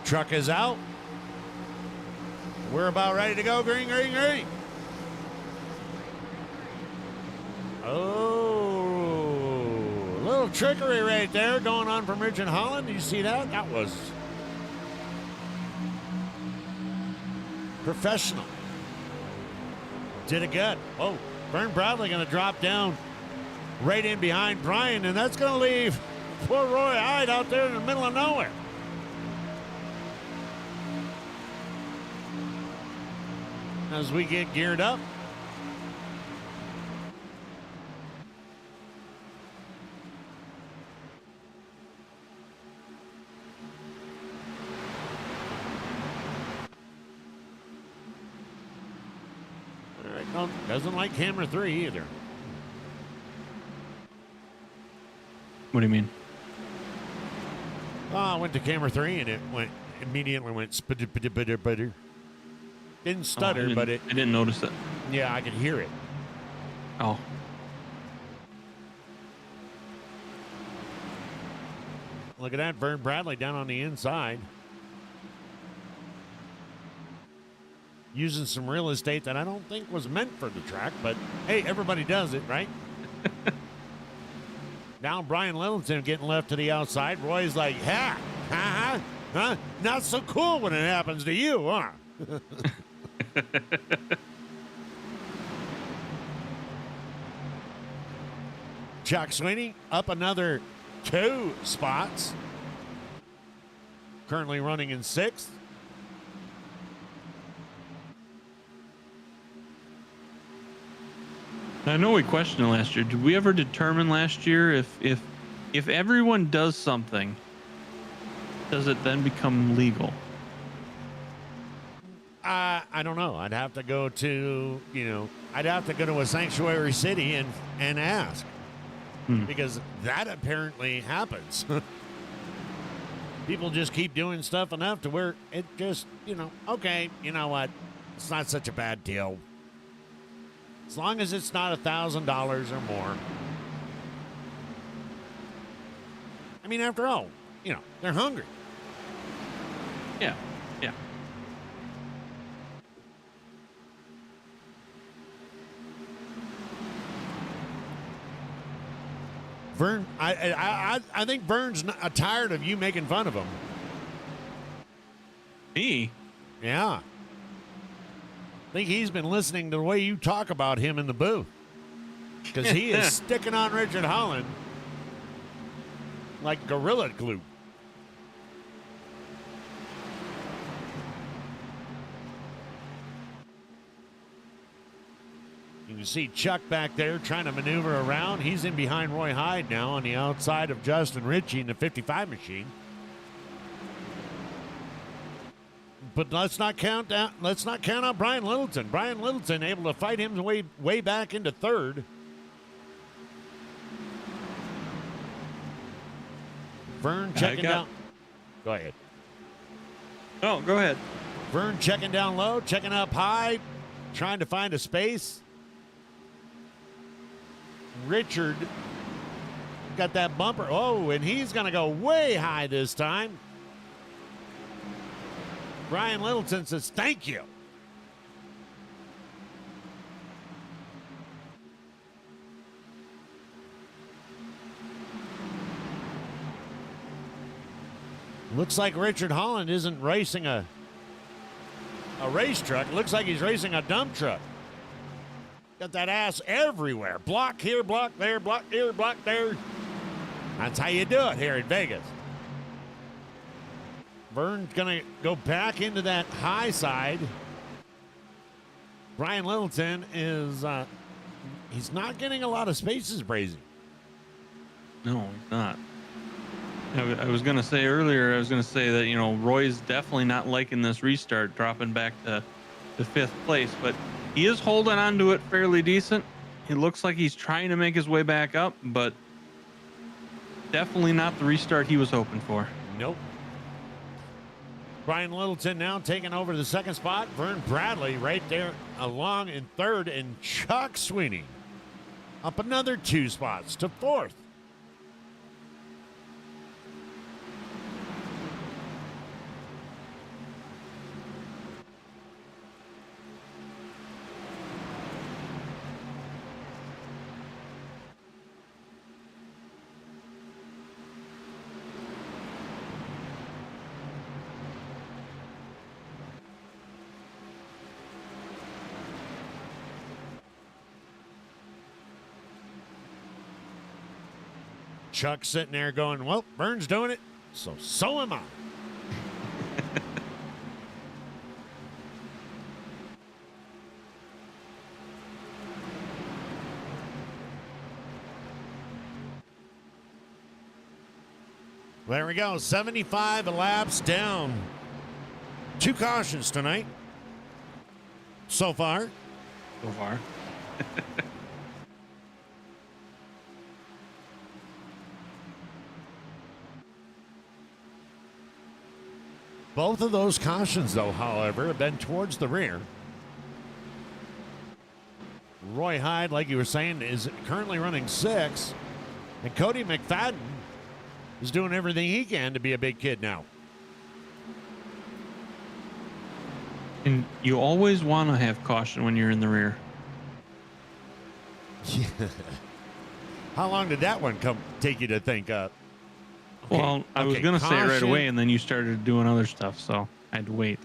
S1: Truck is out. We're about ready to go. Green, green, green. Oh, a little trickery right there going on from Richard Holland. Do you see that? That was professional. Did it good. Oh, Vern Bradley going to drop down right in behind Brian, and that's going to leave poor Roy Hyde out there in the middle of nowhere. As we get geared up. All right, no, doesn't like camera 3 either.
S3: What do you mean?
S1: I went to camera 3 and it immediately went spudder. Didn't stutter, but
S3: I didn't notice it.
S1: yeah, I could hear it.
S3: Oh.
S1: Look at that, Vern Bradley down on the inside. Using some real estate that I don't think was meant for the track, but hey, everybody does it, right? Now Brian Littleton getting left to the outside. Roy's like, huh? Not so cool when it happens to you, huh? Chuck Sweeney up another 2 spots. Currently running in 6th.
S3: I know we questioned it last year. Did we ever determine last year if everyone does something, does it then become legal?
S1: I don't know. I'd have to go to, I'd have to go to a sanctuary city and ask. Because that apparently happens. People just keep doing stuff enough to where it just, okay, you know what? It's not such a bad deal. As long as it's not $1,000 or more. I mean, after all, they're hungry.
S3: Yeah.
S1: Vern, I think Vern's tired of you making fun of him.
S3: Me?
S1: Yeah. I think he's been listening to the way you talk about him in the booth. Because he is sticking on Richard Holland like Gorilla Glue. You can see Chuck back there trying to maneuver around. He's in behind Roy Hyde now on the outside of Justin Ritchie in the 55 machine. But let's not count out Brian Littleton. Brian Littleton able to fight him way back into 3rd. Vern checking down. Go ahead.
S3: Oh, go ahead.
S1: Vern checking down low, checking up high, trying to find a space. Richard got that bumper. Oh, and he's going to go way high this time. Brian Littleton says, thank you. Looks like Richard Holland isn't racing a race truck. Looks like he's racing a dump truck. Got that ass everywhere. Block here, block there, block here, block there. That's how you do it here in Vegas. Vern's going to go back into that high side. Brian Littleton is, he's not getting a lot of spaces, Brazy.
S3: No, he's not. I was going to say earlier, that, Roy's definitely not liking this restart, dropping back to 5th place, but he is holding on to it fairly decent. It looks like he's trying to make his way back up, but definitely not the restart he was hoping for.
S1: Nope. Brian Littleton now taking over the 2nd spot. Vern Bradley right there along in 3rd, and Chuck Sweeney up another 2 spots to 4th. Chuck's sitting there going, well, Vern's doing it, so am I. There we go, 75 laps down. 2 cautions tonight. So far. Both of those cautions, though, however, have been towards the rear. Roy Hyde, like you were saying, is currently running 6. And Cody McFadden is doing everything he can to be a big kid now.
S3: And you always want to have caution when you're in the rear.
S1: How long did that one take you to think up? Okay.
S3: Well, I was going to say it right away, and then you started doing other stuff, so I had to wait.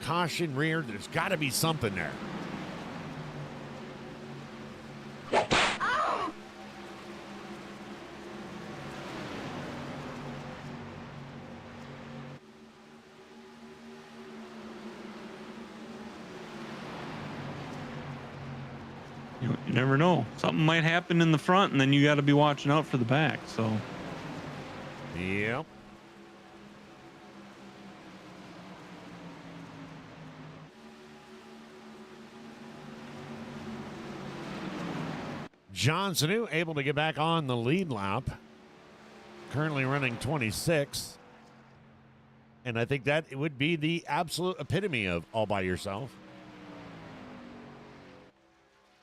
S1: Caution rear, there's got to be something there.
S3: You never know. Something might happen in the front, and then you got to be watching out for the back. So,
S1: yep. John Sanu able to get back on the lead lap. Currently running 26. And I think that it would be the absolute epitome of all by yourself.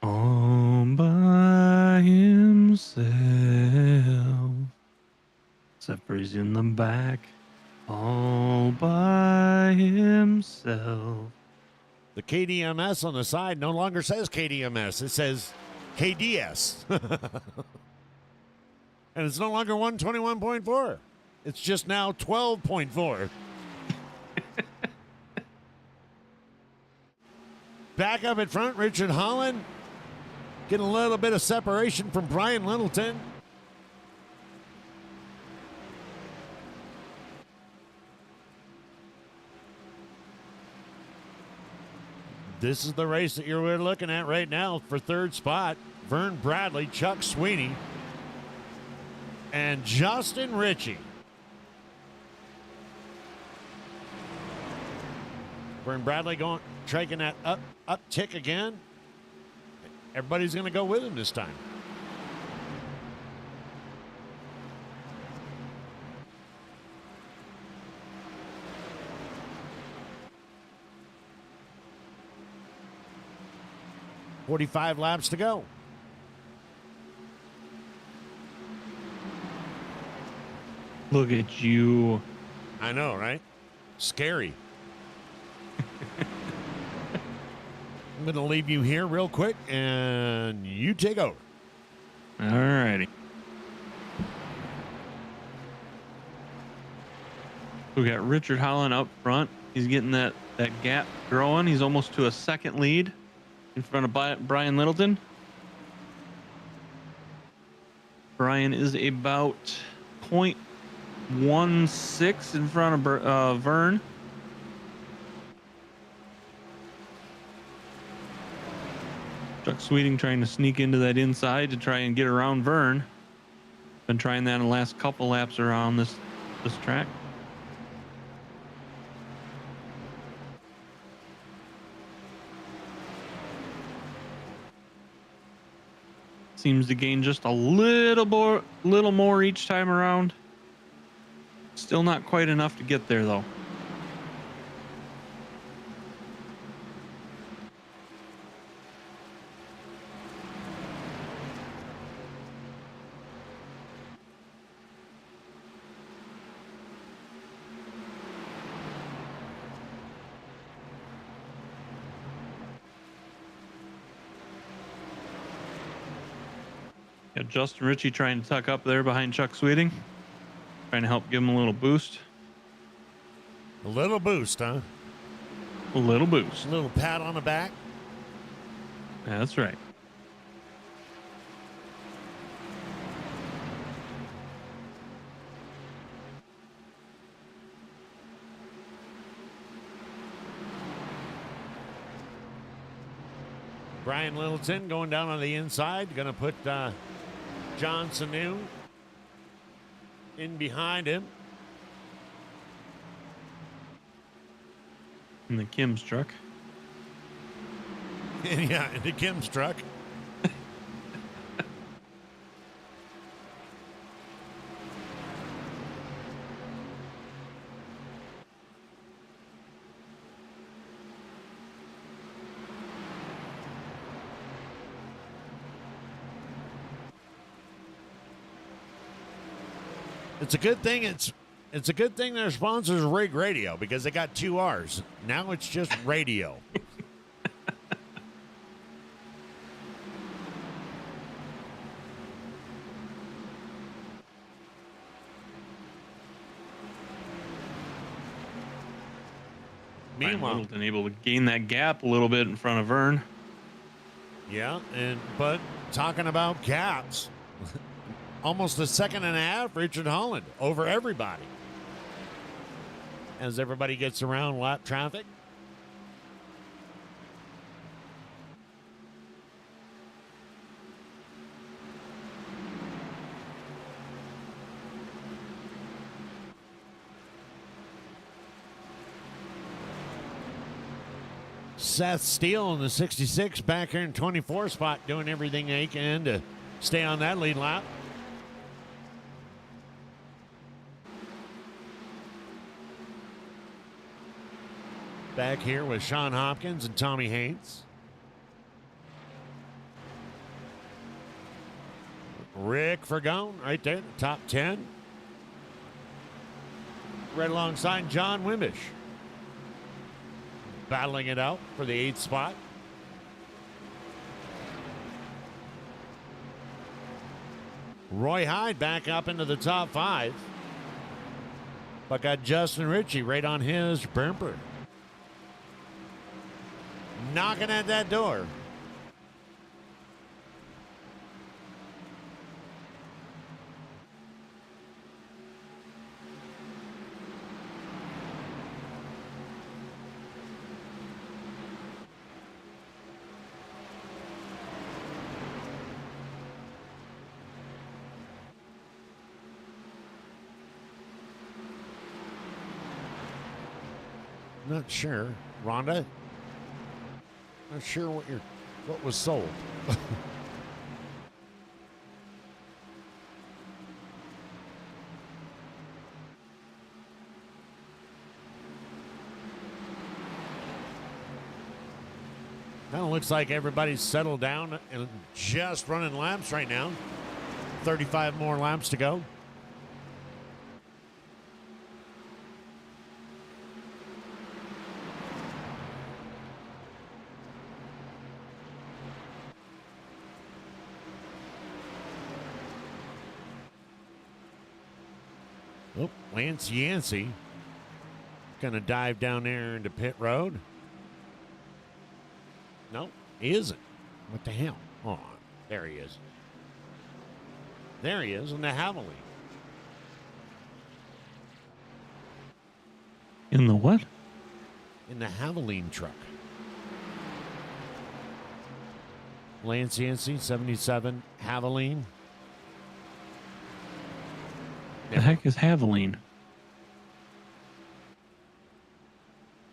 S3: all by himself. Except for he's in the back. All by himself.
S1: The KDMS on the side no longer says KDMS. It says KDS. And it's no longer 121.4. It's just now 12.4. Back up in front, Richard Holland. Getting a little bit of separation from Brian Littleton. This is the race that we're looking at right now for third spot. Vern Bradley, Chuck Sweeney, and Justin Ritchie. Vern Bradley taking that uptick again. Everybody's going to go with him this time. "45 laps to go."
S3: Look at you.
S1: I know, right? Scary. I'm going to leave you here real quick, and you take over.
S3: All righty. We got Richard Holland up front. He's getting that gap growing. He's almost to a second lead in front of Brian Littleton. Brian is about 0.16 in front of Vern. Chuck Sweeting trying to sneak into that inside to try and get around Vern. Been trying that in the last couple laps around this track. Seems to gain just a little more each time around. Still not quite enough to get there though. Got Justin Ritchie trying to tuck up there behind Chuck Sweeting. Trying to help give him a little boost.
S1: A little boost, huh?
S3: A little boost.
S1: A little pat on the back.
S3: That's right.
S1: Brian Littleton going down on the inside. Going to put John Sanu in behind him.
S3: In the Kim's truck.
S1: Yeah, into Kim's truck. It's a good thing. It's a good thing their sponsors Rig Radio because they got 2 R's. Now it's just radio. Meanwhile,
S3: Middleton able to gain that gap a little bit in front of Vern.
S1: yeah, but talking about gaps, almost a second and a half, Richard Holland over everybody. As everybody gets around lap traffic. Seth Steele in the 66 back here in 24 spot doing everything they can to stay on that lead lap. Back here with Sean Hopkins and Tommy Haynes. Rick Fergone right there, the top 10. Right alongside John Wimbish. Battling it out for the 8th spot. Roy Hyde back up into the top 5. But got Justin Ritchie right on his bumper. Knocking at that door. Not sure. Rhonda? Not sure what was sold. Kind of looks like everybody's settled down and just running laps right now. 35 more laps to go. Oh, Lance Yancey going to dive down there into pit road. No, he isn't. What the hell? Oh, there he is. There he is in the Haviland.
S3: In the what?
S1: In the Haviland truck. Lance Yancey, 77, Haviland.
S3: The heck is Haviland?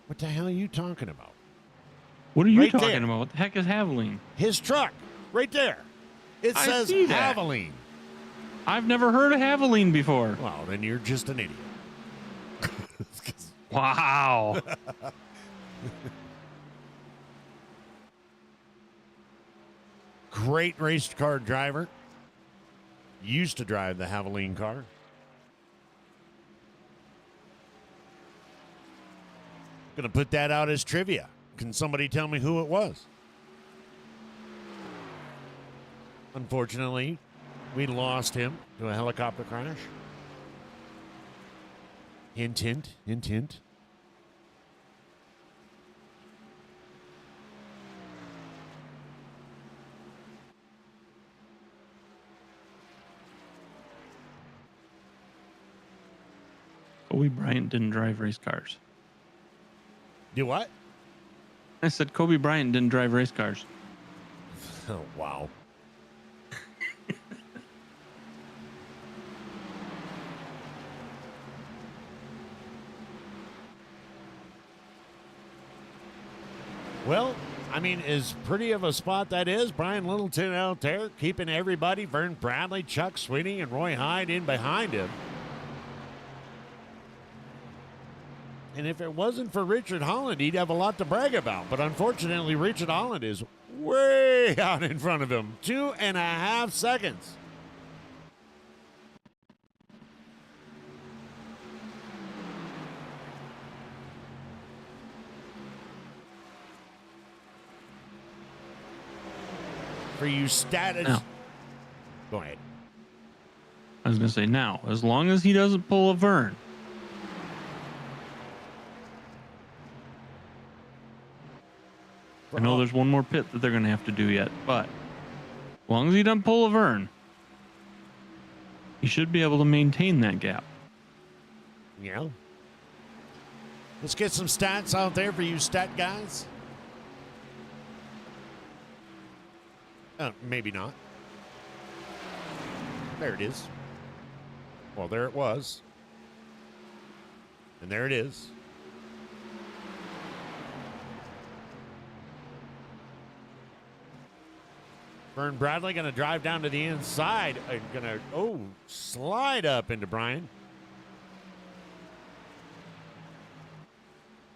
S1: What the hell are you talking about?
S3: What are you
S1: Right
S3: talking
S1: there.
S3: about? What the heck is Haviland?
S1: His truck, right there. It
S3: I
S1: says
S3: see that.
S1: Haviland.
S3: I've never heard of Haviland before.
S1: Well, then you're just an idiot.
S3: Wow.
S1: Great race car driver. Used to drive the Haviland car. Gonna put that out as trivia. Can somebody tell me who it was? Unfortunately, we lost him to a helicopter crash. Hint, hint, hint, hint.
S3: Kobe Bryant didn't drive race cars.
S1: Do what?
S3: I said Kobe Bryant didn't drive race cars.
S1: Oh, wow. Well, I mean, as pretty of a spot that is, Brian Littleton out there keeping everybody, Vern Bradley, Chuck Sweeney, and Roy Hyde in behind him. And if it wasn't for Richard Holland, he'd have a lot to brag about. But unfortunately, Richard Holland is way out in front of him. 2.5 seconds. for you status.
S3: No.
S1: Go ahead.
S3: I was going to say now, as long as he doesn't pull a Vern. I know there's one more pit that they're going to have to do yet, but as long as he doesn't pull a Vern, he should be able to maintain that gap.
S1: Yeah. Let's get some stats out there for you stat guys. Maybe not. There it is. Well, there it was. And there it is. Vern Bradley going to drive down to the inside. Going to, slide up into Brian.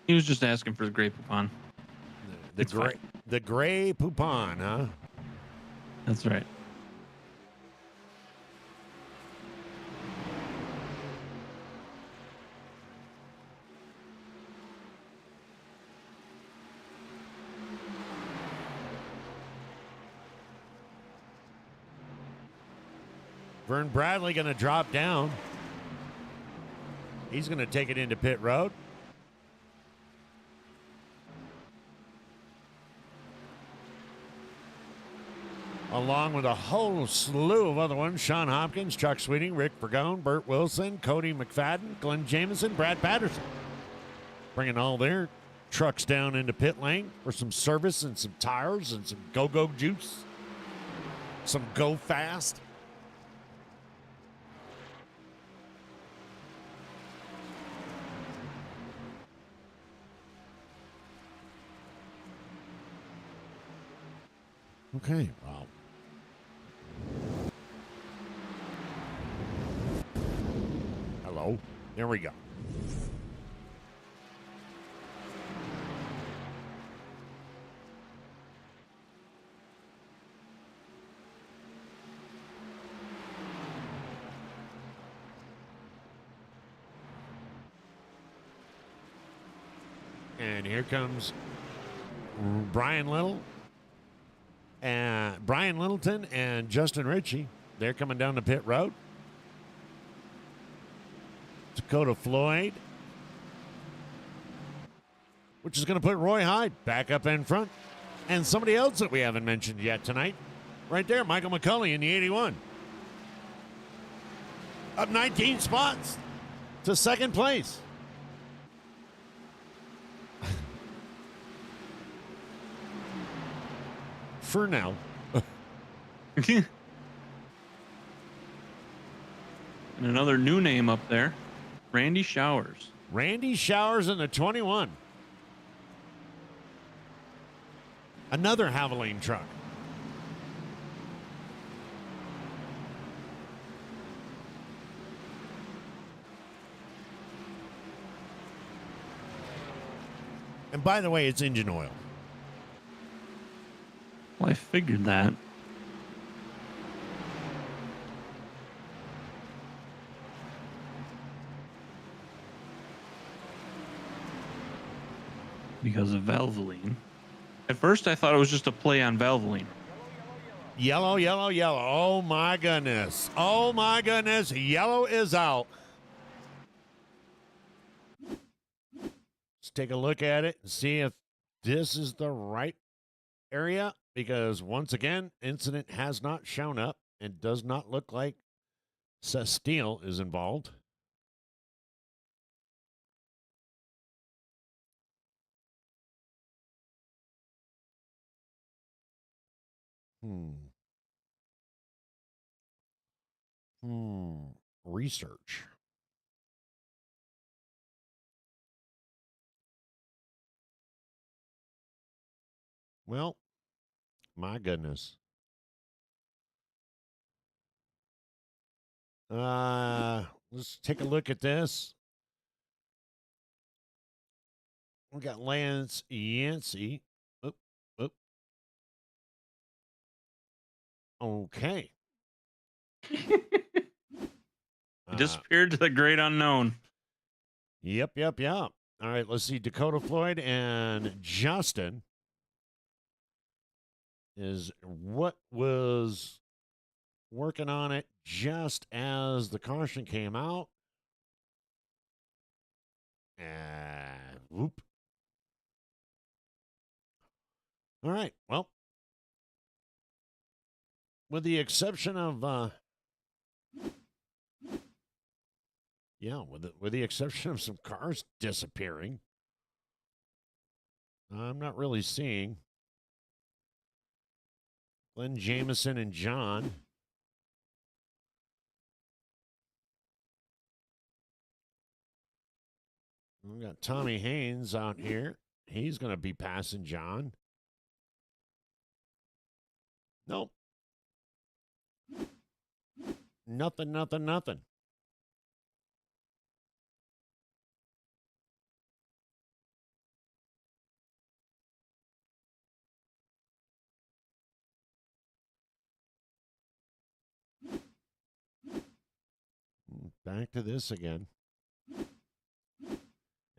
S3: He was just asking for the gray poupon.
S1: The gray poupon, huh?
S3: That's right.
S1: Vern Bradley going to drop down. He's going to take it into pit road. Along with a whole slew of other ones. Sean Hopkins, Chuck Sweeting, Rick Bergone, Burt Wilson, Cody McFadden, Glenn Jameson, Brad Patterson. Bringing all their trucks down into pit lane for some service and some tires and some go-go juice. Some go fast. Okay, wow. Hello. There we go. And here comes Brian Little. And Brian Littleton and Justin Ritchie, they're coming down the pit road. Dakota Floyd, which is going to put Roy Hyde back up in front. And somebody else that we haven't mentioned yet tonight, right there, Michael McCulley in the 81. Up 19 spots to second place. For now.
S3: And another new name up there, Randy Showers.
S1: Randy Showers in the 21. Another Havoline truck. And by the way, it's engine oil.
S3: Well, I figured that. Because of Valvoline. At first, I thought it was just a play on Valvoline.
S1: Yellow, yellow, yellow. Oh, my goodness. Oh, my goodness. Yellow is out. Let's take a look at it and see if this is the right area. Because, once again, incident has not shown up and does not look like Steel is involved. Research. Well, my goodness. Let's take a look at this. We got Lance Yancey. Oop, oop. Okay.
S3: He disappeared to the great unknown.
S1: Yep. All right, let's see. Dakota Floyd and Justin. is what was working on it just as the caution came out. And whoop. All right. Well, with the exception of with the exception of some cars disappearing, I'm not really seeing Glenn Jameson and John. We got Tommy Haynes out here. He's going to be passing John. Nope. Nothing, nothing, nothing. Back to this again.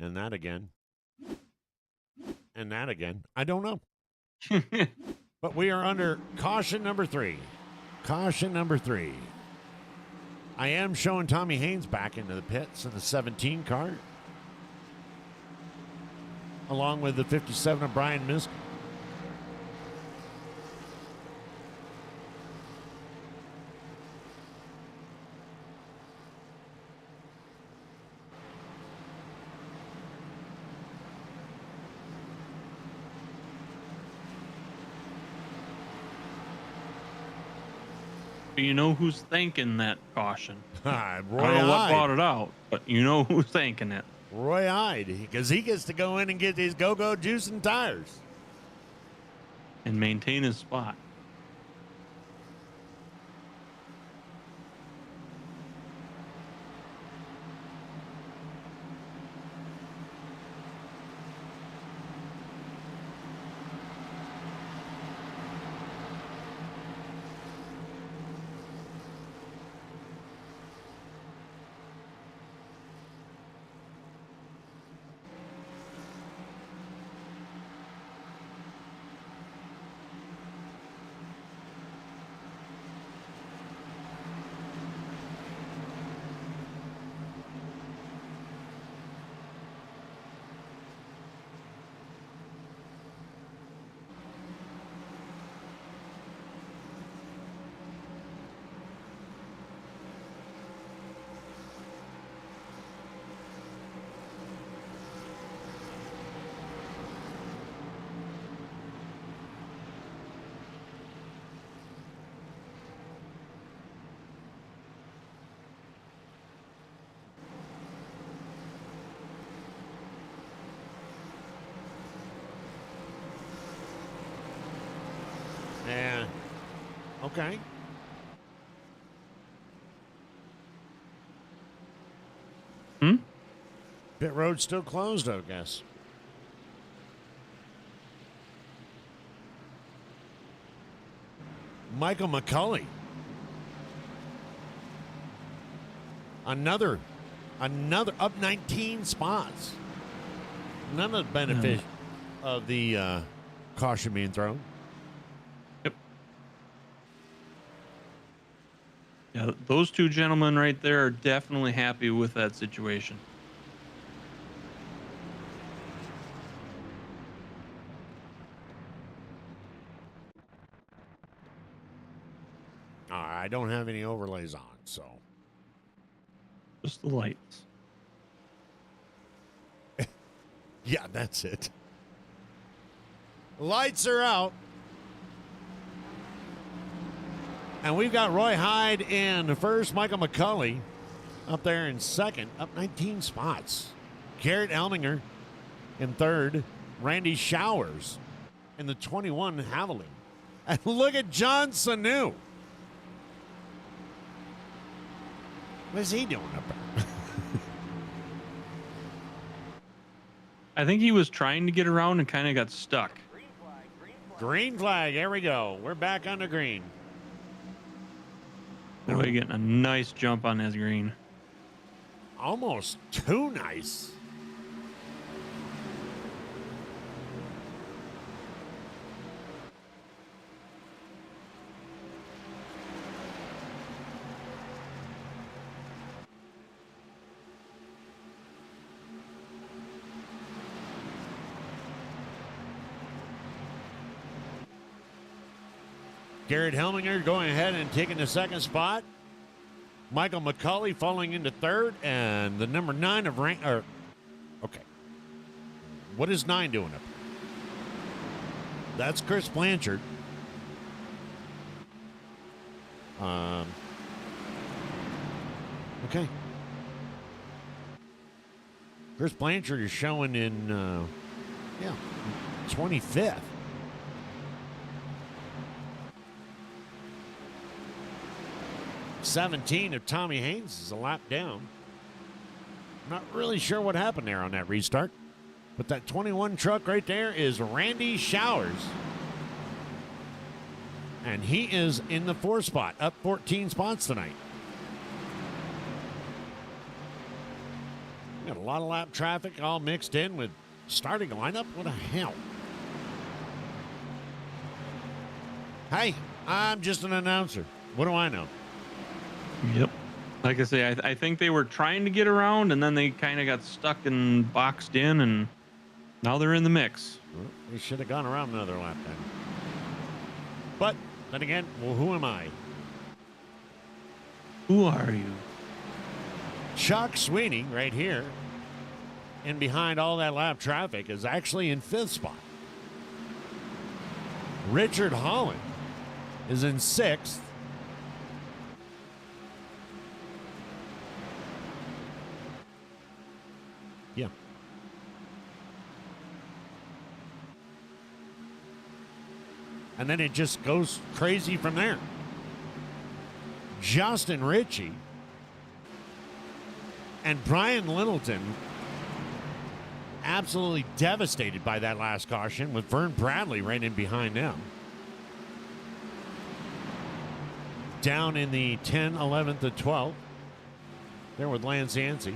S1: And that again. And that again. I don't know. But we are under caution number 3. Caution number 3. I am showing Tommy Haynes back into the pits in the 17 car, along with the 57 of Brian Misk.
S3: You know who's thanking that caution?
S1: Roy
S3: I don't know what brought it out, but you know who's thanking it.
S1: Roy Hyde, because he gets to go in and get these go-go juice and tires.
S3: And maintain his spot.
S1: Yeah. Okay. Pit road's still closed, I guess. Michael McCulley. Another up 19 spots. None of the benefit of the caution being thrown.
S3: Yep. Yeah, those two gentlemen right there are definitely happy with that situation.
S1: I don't have any overlays on, so.
S3: Just the lights.
S1: Yeah, that's it. Lights are out. And we've got Roy Hyde in first, Michael McCulley up there in second, up 19 spots. Garrett Elminger in third, Randy Showers in the 21 Havoline. And look at John Sanu. What is he doing up there?
S3: I think he was trying to get around and kind of got stuck.
S1: Green flag. There we go. We're back on the green.
S3: Boy, getting a nice jump on his green.
S1: Almost too nice. Garrett Helminger going ahead and taking the second spot. Michael McCauley falling into third, and the number 9 of rank. Okay. What is 9 doing up there? That's Chris Blanchard. Okay. Chris Blanchard is showing in, 25th. '17 of Tommy Haynes is a lap down. Not really sure what happened there on that restart. But that 21 truck right there is Randy Showers. And he is in the 4th spot, up 14 spots tonight. Got a lot of lap traffic all mixed in with starting lineup. What the hell? Hey, I'm just an announcer. What do I know?
S3: Yep. Like I say, I think they were trying to get around, and then they kind of got stuck and boxed in, and now they're in the mix.
S1: Well, they should have gone around another lap then. But then again, well, who am I?
S3: Who are you?
S1: Chuck Sweeney right here, and behind all that lap traffic, is actually in 5th spot. Richard Holland is in 6th. Yeah. And then it just goes crazy from there. Justin Ritchie and Brian Littleton absolutely devastated by that last caution, with Vern Bradley right in behind them. Down in the 10, 11th, and 12th. There with Lance Yancey.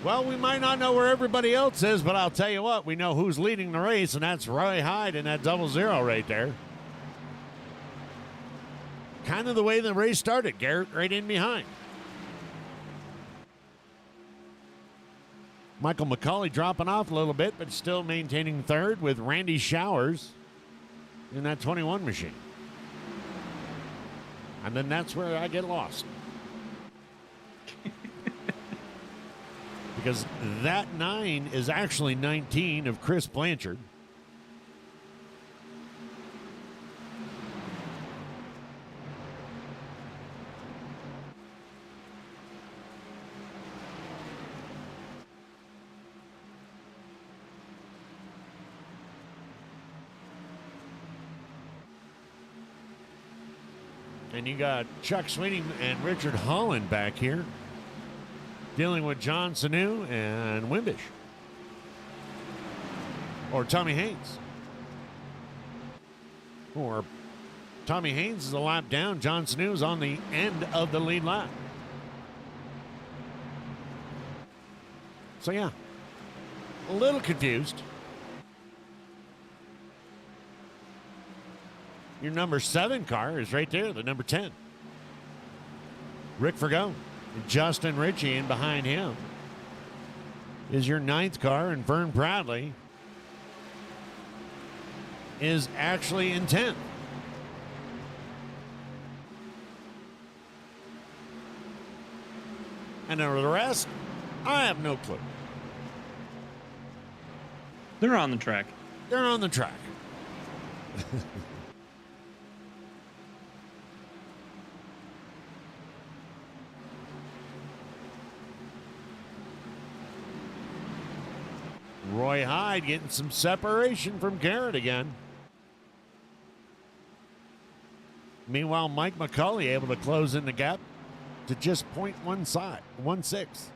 S1: Well, we might not know where everybody else is, but I'll tell you what, we know who's leading the race, and that's Roy Hyde in that 00 right there. Kind of the way the race started, Garrett right in behind. Michael McCauley dropping off a little bit, but still maintaining third with Randy Showers in that 21 machine. And then that's where I get lost. Because that 9 is actually 19 of Chris Blanchard. And you got Chuck Sweeney and Richard Holland back here, dealing with John Sanu and Wimbish. Or Tommy Haynes. Or Tommy Haynes is a lap down. John Sanu is on the end of the lead lap. So, yeah, a little confused. Your number 7 car is right there, the number 10. Rick Fergone. Justin Ritchie, and behind him is your 9th car, and Vern Bradley is actually in 10th. And the rest, I have no clue.
S3: They're on the track.
S1: They're on the track. Roy Hyde getting some separation from Garrett again. Meanwhile, Mike McCauley able to close in the gap to just 0.16.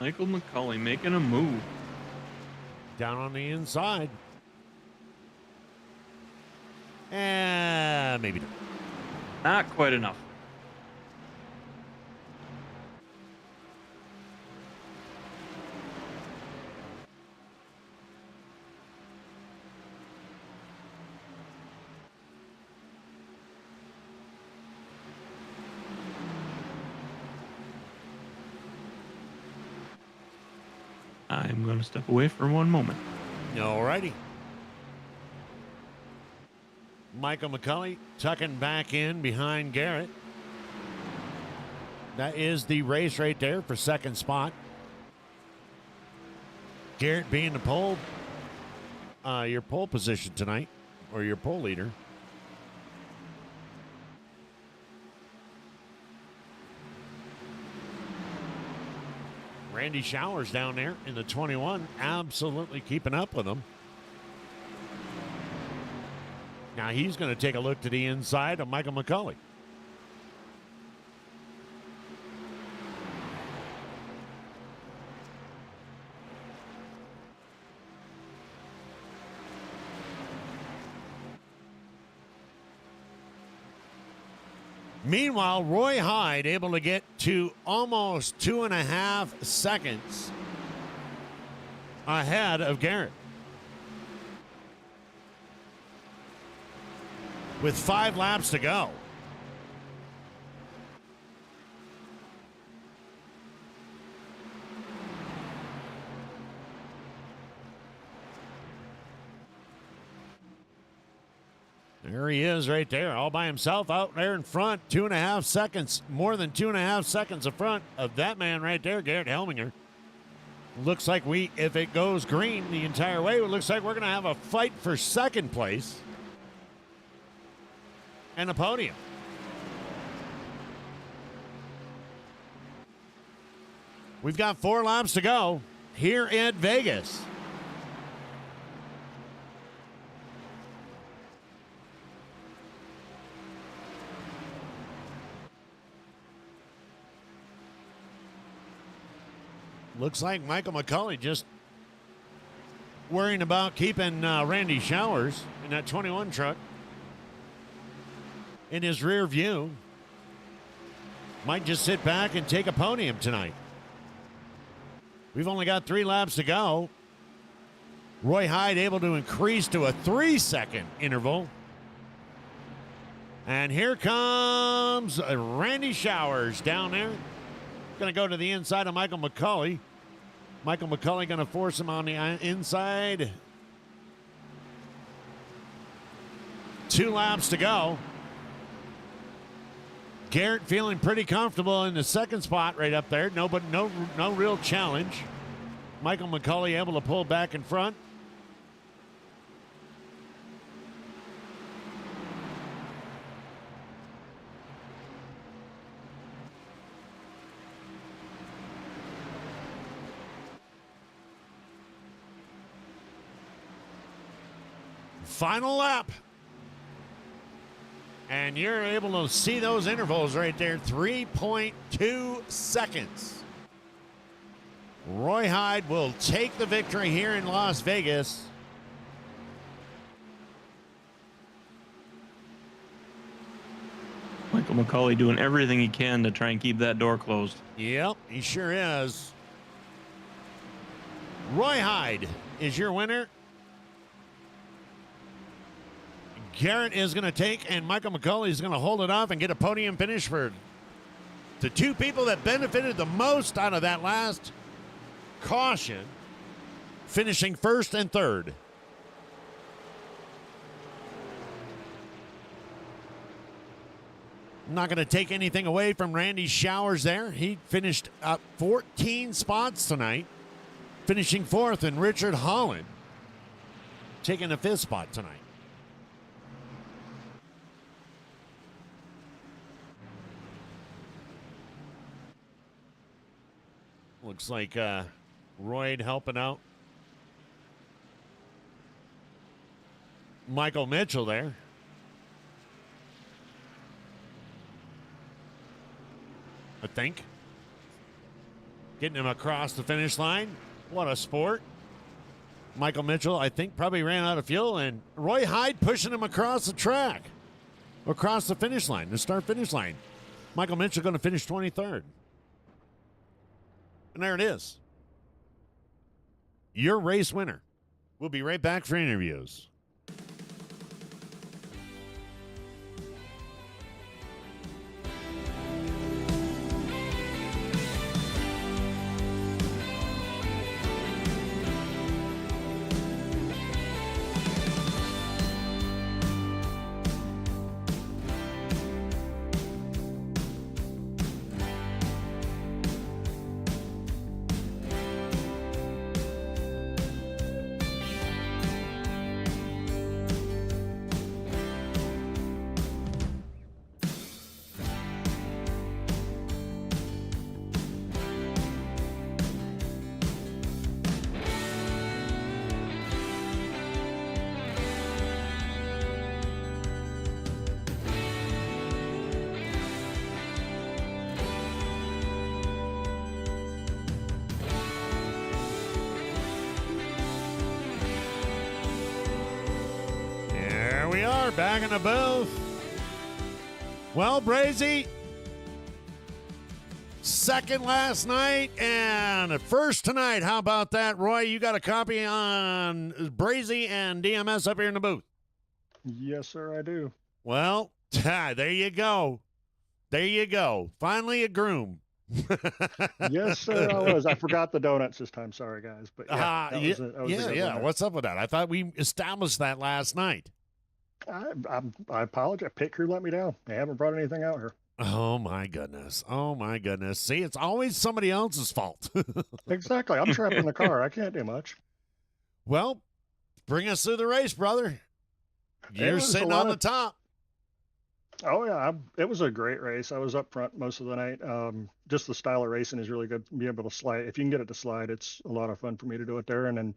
S3: Michael McCauley making a move.
S1: Down on the inside. And maybe not.
S3: Not quite enough. I'm going to step away for one moment.
S1: All righty. Michael McCauley tucking back in behind Garrett. That is the race right there for second spot. Garrett being the pole, your pole position tonight, or your pole leader. Randy Showers down there in the 21, absolutely keeping up with him. Now he's going to take a look to the inside of Michael McCauley. Meanwhile, Roy Hyde able to get to almost 2.5 seconds ahead of Garrett. With 5 laps to go. There he is right there, all by himself out there in front. 2.5 seconds, more than 2.5 seconds in front of that man right there, Garrett Helminger. Looks like if it goes green the entire way, it looks like we're going to have a fight for second place and a podium. We've got 4 laps to go here at Vegas. Looks like Michael McCauley just worrying about keeping Randy Showers in that 21 truck in his rear view. Might just sit back and take a podium tonight. We've only got 3 laps to go. Roy Hyde able to increase to a 3-second interval. And here comes Randy Showers down there. Going to go to the inside of Michael McCauley. Michael McCauley going to force him on the inside. 2 laps to go. Garrett feeling pretty comfortable in the second spot right up there. No real challenge. Michael McCauley able to pull back in front. Final lap. And you're able to see those intervals right there. 3.2 seconds. Roy Hyde will take the victory here in Las Vegas.
S3: Michael McCauley doing everything he can to try and keep that door closed.
S1: Yep, he sure is. Roy Hyde is your winner. Garrett is going to take, and Michael McCauley is going to hold it off and get a podium finish for the 2 people that benefited the most out of that last caution, finishing first and third. I'm not going to take anything away from Randy Showers there. He finished up 14 spots tonight, finishing 4th, and Richard Holland taking the 5th spot tonight. Looks like Royd helping out Michael Mitchell there. I think. getting him across the finish line. What a sport. Michael Mitchell, I think, probably ran out of fuel, and Roy Hyde pushing him across the track, across the finish line, the start-finish line. Michael Mitchell going to finish 23rd. And there it is. Your race winner. We'll be right back for interviews. Back in the booth. Well, Brazy, second last night and first tonight. How about that, Roy? You got a copy on Brazy and DMS up here in the booth?
S5: Yes, sir, I do.
S1: Well, there you go. There you go. Finally a groom.
S5: Yes, sir, I was. I forgot the donuts this time. Sorry, guys. But yeah, that was a good one.
S1: What's up with that? I thought we established that last night.
S5: I apologize. Pit crew let me down. They haven't brought anything out here.
S1: Oh, my goodness. Oh, my goodness. See, it's always somebody else's fault.
S5: Exactly. I'm trapped in the car. I can't do much.
S1: Well, bring us through the race, brother. You're sitting on the top.
S5: Oh, yeah. It was a great race. I was up front most of the night. Just the style of racing is really good. Be able to slide. If you can get it to slide, it's a lot of fun for me to do it there. And then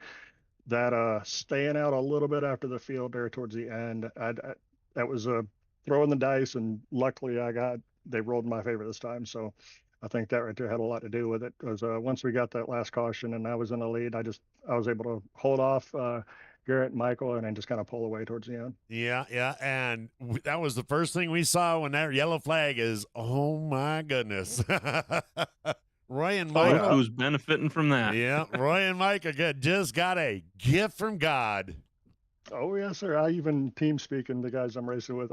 S5: that staying out a little bit after the field there towards the end, that was throwing the dice, and luckily they rolled in my favor this time. So I think that right there had a lot to do with it. Because once we got that last caution and I was in the lead, I was able to hold off Garrett and Michael and then just kind of pull away towards the end.
S1: Yeah, and that was the first thing we saw when that yellow flag is. Oh my goodness. Roy and Mike,
S3: who's benefiting from that?
S1: Yeah, Roy and Mike just got a gift from God.
S5: Oh yes, sir. I even team speaking the guys I'm racing with.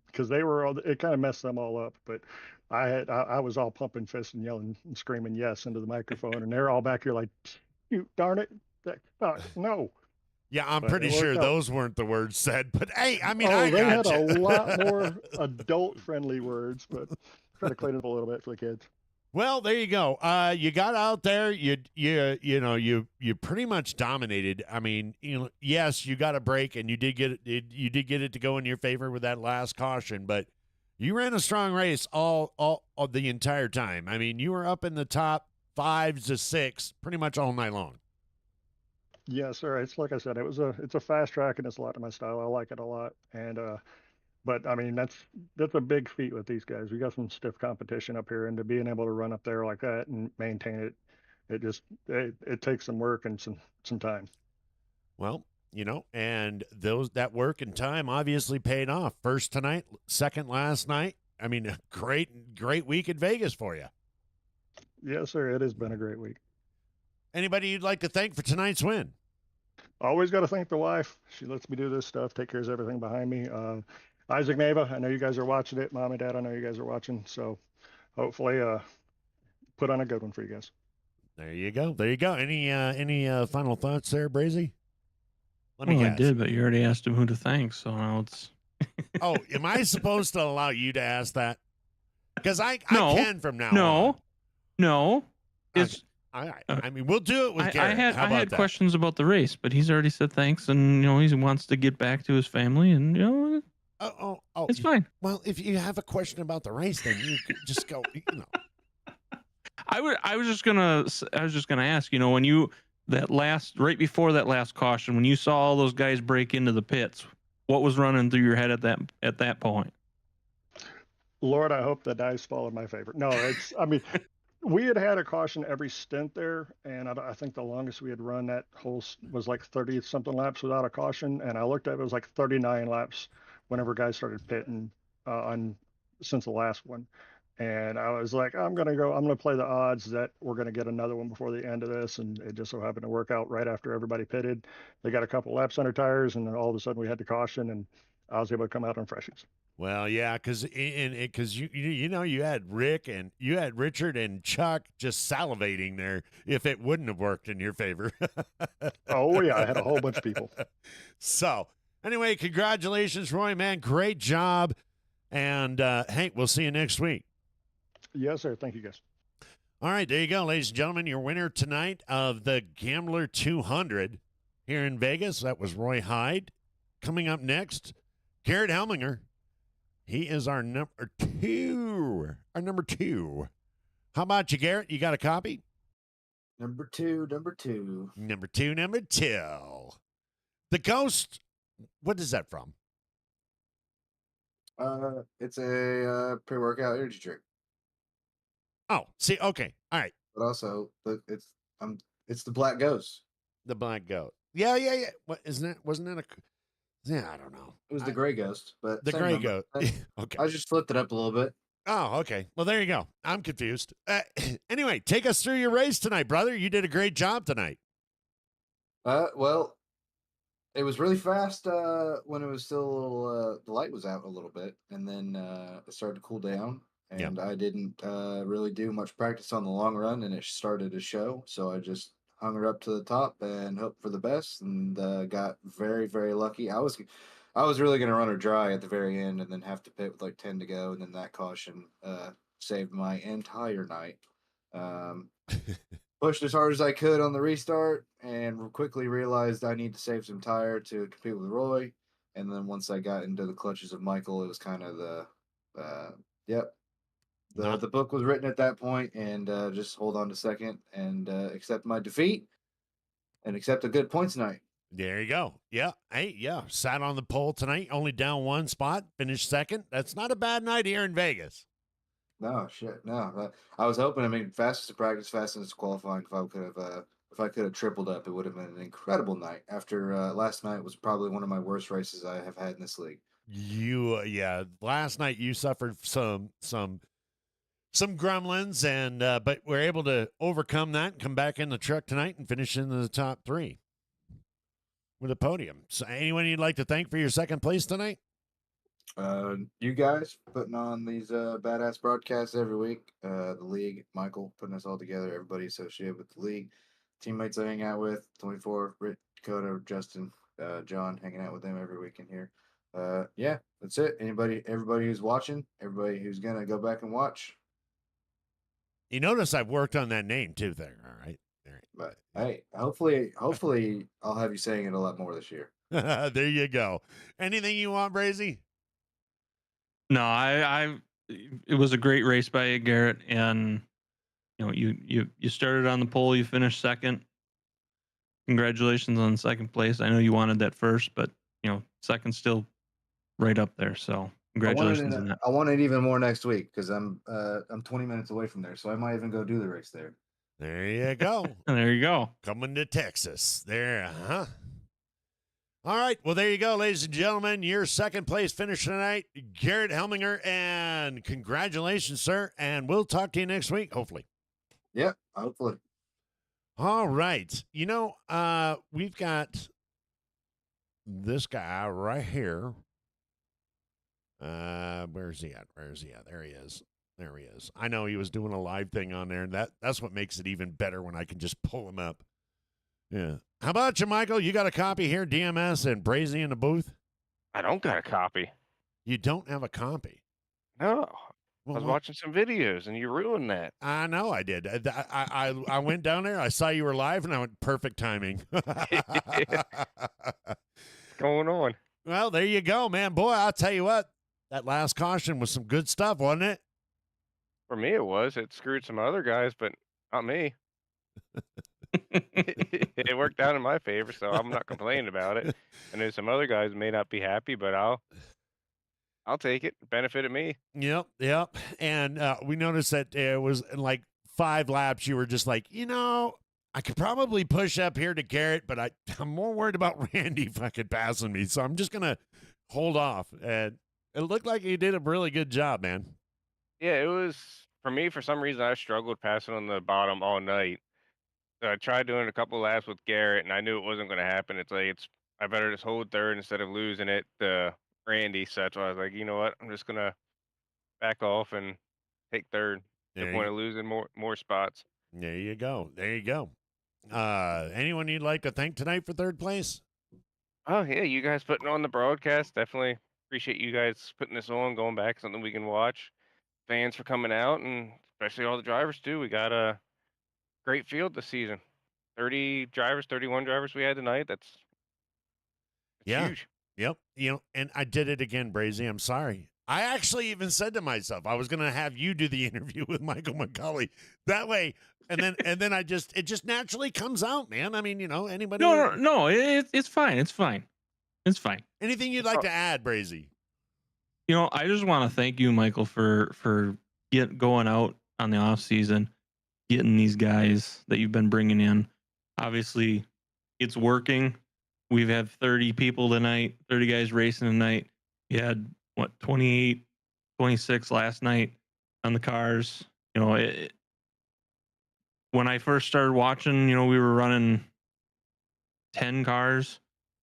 S5: Because they were it kind of messed them all up. But I was all pumping fists and yelling and screaming yes into the microphone, and they're all back here like, "You darn it, no."
S1: Yeah, I'm pretty sure those weren't the words said. But hey, I mean,
S5: they had a lot more adult-friendly words, but try to clean it up a little bit for the kids.
S1: Well, there you go. You got out there. You pretty much dominated. I mean, yes, you got a break, and you did get it. You did get it to go in your favor with that last caution, but you ran a strong race all the entire time. I mean, you were up in the top 5 to 6 pretty much all night long.
S5: Yes, sir. It's like I said, it's a fast track, and it's a lot to my style. I like it a lot, and but I mean, that's a big feat with these guys. We got some stiff competition up here, and to being able to run up there like that and maintain it, it takes some work and some time.
S1: Well, and that work and time obviously paid off. First tonight, second last night. I mean, a great week in Vegas for you.
S5: Yes, sir. It has been a great week.
S1: Anybody you'd like to thank for tonight's win?
S5: Always got to thank the wife. She lets me do this stuff, take care of everything behind me. Isaac Nava, I know you guys are watching it. Mom and Dad, I know you guys are watching. So hopefully put on a good one for you guys.
S1: There you go. Any final thoughts there, Brazy? Let me guess.
S3: I did, but you already asked him who to thank, so now it's...
S1: Oh, am I supposed to allow you to ask that? Because I can from now on.
S3: No. It's...
S1: I mean, we'll do it with Garrett.
S3: I had questions about the race, but he's already said thanks, and he wants to get back to his family, and it's fine.
S1: Well, if you have a question about the race, then you could just go.
S3: I was just gonna ask. When you right before that last caution, when you saw all those guys break into the pits, what was running through your head at that point?
S5: Lord, I hope the dice fall in my favor. No, I mean. We had a caution every stint there, and I think the longest we had run that was like 30 something laps without a caution. And I looked at it, it was like 39 laps whenever guys started pitting on since the last one. And I was like, I'm gonna play the odds that we're gonna get another one before the end of this. And it just so happened to work out right after everybody pitted. They got a couple laps under tires, and then all of a sudden we had the caution, and I was able to come out on freshies.
S1: Well, yeah, because you had Richard and Chuck just salivating there if it wouldn't have worked in your favor.
S5: Oh yeah, I had a whole bunch of people.
S1: So anyway, congratulations, Roy, man, great job, and Hank, we'll see you next week.
S5: Yes, sir. Thank you, guys.
S1: All right, there you go, ladies and gentlemen, your winner tonight of the Gambler 200 here in Vegas. That was Roy Hyde. Coming up next, Garrett Helminger. He is our number two. How about you, Garrett? You got a copy?
S6: Number two.
S1: Number two. The Ghost, what is that from?
S6: It's a pre-workout energy drink,
S1: Oh, see, okay. All right.
S6: but also it's the Black Ghost.
S1: The Black Goat. Yeah. What, wasn't that a, yeah, I don't know.
S6: It was the Gray Ghost, but
S1: The
S6: same
S1: Gray
S6: number.
S1: Goat. Okay.
S6: I just flipped it up a little bit.
S1: Oh, okay. Well, there you go. I'm confused. Anyway, take us through your race tonight, brother. You did a great job tonight.
S6: Well, it was really fast when it was still a little, the light was out a little bit, and then it started to cool down.
S1: Yeah.
S6: And I didn't really do much practice on the long run, and it started to show. So I just hung her up to the top and hoped for the best, and got very, very lucky. I was really going to run her dry at the very end, and then have to pit with like 10 to go, and then that caution saved my entire night. Pushed as hard as I could on the restart, and quickly realized I need to save some tire to compete with Roy. And then once I got into the clutches of Michael, it was kind of the book was written at that point, and just hold on to second and accept my defeat and accept a good points night.
S1: There you go. Yeah. Hey, yeah. Sat on the pole tonight, only down one spot, finished second. That's not a bad night here in Vegas.
S6: No shit, no. I was hoping. I mean, fastest to practice, fastest to qualifying. If I could have tripled up, it would have been an incredible night. After last night was probably one of my worst races I have had in this league.
S1: Yeah. Last night you suffered some gremlins, and but we're able to overcome that and come back in the truck tonight and finish in the top three with a podium. So anyone you'd like to thank for your second place tonight?
S6: You guys putting on these badass broadcasts every week. The league, Michael putting us all together. Everybody associated with the league, teammates I hang out with. 24, Rick, Dakota, Justin, John, hanging out with them every week in here. Yeah, that's it. Everybody who's watching, everybody who's gonna go back and watch.
S1: You notice I've worked on that name too there. All right.
S6: But hey, hopefully I'll have you saying it a lot more this year.
S1: There you go. Anything you want, Brazy?
S3: No, it was a great race by you, Garrett, and you started on the pole, you finished second. Congratulations on second place. I know you wanted that first, but second's still right up there. So congratulations on that.
S6: I want it even more next week because I'm 20 minutes away from there, so I might even go do the race there.
S1: There you go.
S3: There you go.
S1: Coming to Texas. There, huh? All right. Well, there you go, ladies and gentlemen. Your second place finish tonight, Garrett Helminger, and congratulations, sir. And we'll talk to you next week, hopefully.
S6: Yeah, hopefully.
S1: All right. We've got this guy right here. Where's he at? There he is. I know he was doing a live thing on there, and that's what makes it even better when I can just pull him up. Yeah. How about you, Michael? You got a copy here, DMS and Brazy in the booth?
S7: I don't got a copy.
S1: You don't have a copy?
S7: No.
S1: Well,
S7: I was watching some videos, and you ruined that.
S1: I know I did. I went down there. I saw you were live, and I went, perfect timing.
S7: What's going on?
S1: Well, there you go, man. Boy, I'll tell you what. That last caution was some good stuff, wasn't it?
S7: For me, it was. It screwed some other guys, but not me. It worked out in my favor, so I'm not complaining about it. I know some other guys may not be happy, but I'll take it. It benefited me.
S1: Yep. And we noticed that it was like 5 laps, you were just like, I could probably push up here to Garrett, but I'm more worried about Randy fucking passing me. So I'm just going to hold off. And it looked like he did a really good job, man.
S7: Yeah, it was for me. For some reason, I struggled passing on the bottom all night. So I tried doing a couple laps with Garrett, and I knew it wasn't going to happen. It's like I better just hold third instead of losing it to Randy. So that's why I was like, you know what, I'm just gonna back off and take third. No
S1: There
S7: point
S1: you,
S7: of losing more spots.
S1: there you go. There you go. Anyone you'd like to thank tonight for third place?
S7: Oh yeah, you guys putting on the broadcast. Definitely appreciate you guys putting this on, going back, something we can watch. Fans for coming out, and especially all the drivers too. We got a great field this season. 30 drivers, 31 drivers we had tonight. It's
S1: Yeah.
S7: huge.
S1: Yep. And I did it again, Brazy. I'm sorry. I actually even said to myself, I was going to have you do the interview with Michael McCauley. That way, and then it just naturally comes out, man. I mean, anybody.
S3: No. It's fine. It's fine. It's fine.
S1: Anything you'd like to add, Brazy?
S3: I just want to thank you, Michael, for going out on the off season, getting these guys that you've been bringing in. Obviously, it's working. We've had 30 people tonight, 30 guys racing tonight. You had 28, 26 last night on the cars. When I first started watching, we were running 10 cars.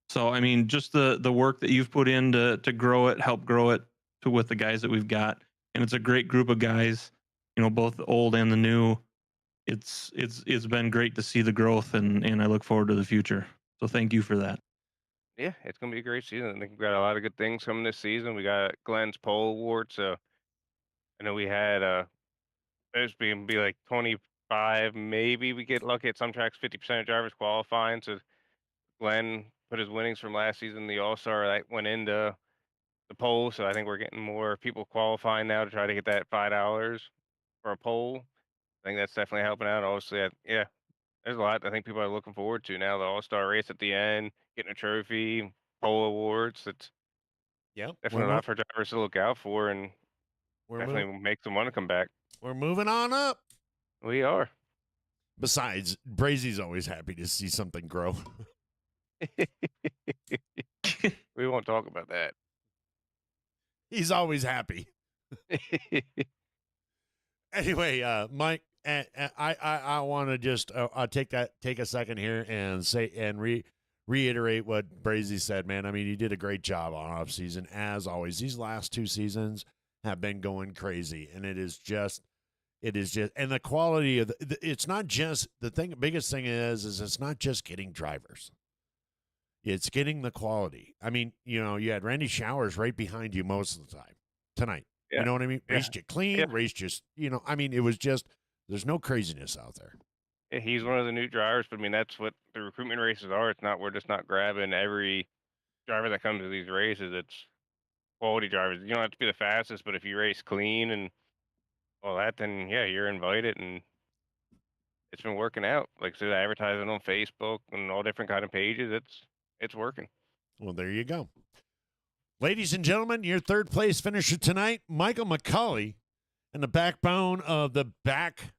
S3: So I mean, just the work that you've put in to grow it, help grow it with the guys that we've got, and it's a great group of guys. Both the old and the new. It's been great to see the growth, and I look forward to the future. So thank you for that.
S7: Yeah, it's gonna be a great season. I think we've got a lot of good things coming this season. We got Glenn's pole award, so I know we had there's be like 25, maybe we get lucky at some tracks, 50% of drivers qualifying. So Glenn put his winnings from last season, the All Star, that went into the pole. So I think we're getting more people qualifying now to try to get that $5 for a pole. I think that's definitely helping out. Obviously, yeah, there's a lot I think people are looking forward to now. The All Star race at the end, getting a trophy, pole awards. It's
S1: Yep.
S7: definitely a lot for drivers to look out for, and definitely make them want to come back.
S1: We're moving on up.
S7: We are.
S1: Besides, Brazy's always happy to see something grow.
S7: We won't talk about that.
S1: He's always happy. Anyway, Mike, I want to just take a second here and say and reiterate what Brazy said, man. I mean, you did a great job on off season as always. These last 2 seasons have been going crazy, and it is just, and the quality of it's not just the thing. Biggest thing is it's not just getting drivers. It's getting the quality. I mean, you had Randy Showers right behind you most of the time tonight.
S7: Yeah.
S1: You know what I mean?
S7: Yeah.
S1: Raced you clean,
S7: Yeah.
S1: raced just, I mean, it was just, there's no craziness out there.
S7: Yeah, he's one of the new drivers, but I mean that's what the recruitment races are. It's not, we're just not grabbing every driver that comes to these races. It's quality drivers. You don't have to be the fastest, but if you race clean and all that, then yeah, you're invited, and it's been working out. Like I said, advertising on Facebook and all different kind of pages. It's working.
S1: Well, there you go. Ladies and gentlemen, your third place finisher tonight, Michael McCauley, and the backbone of the back,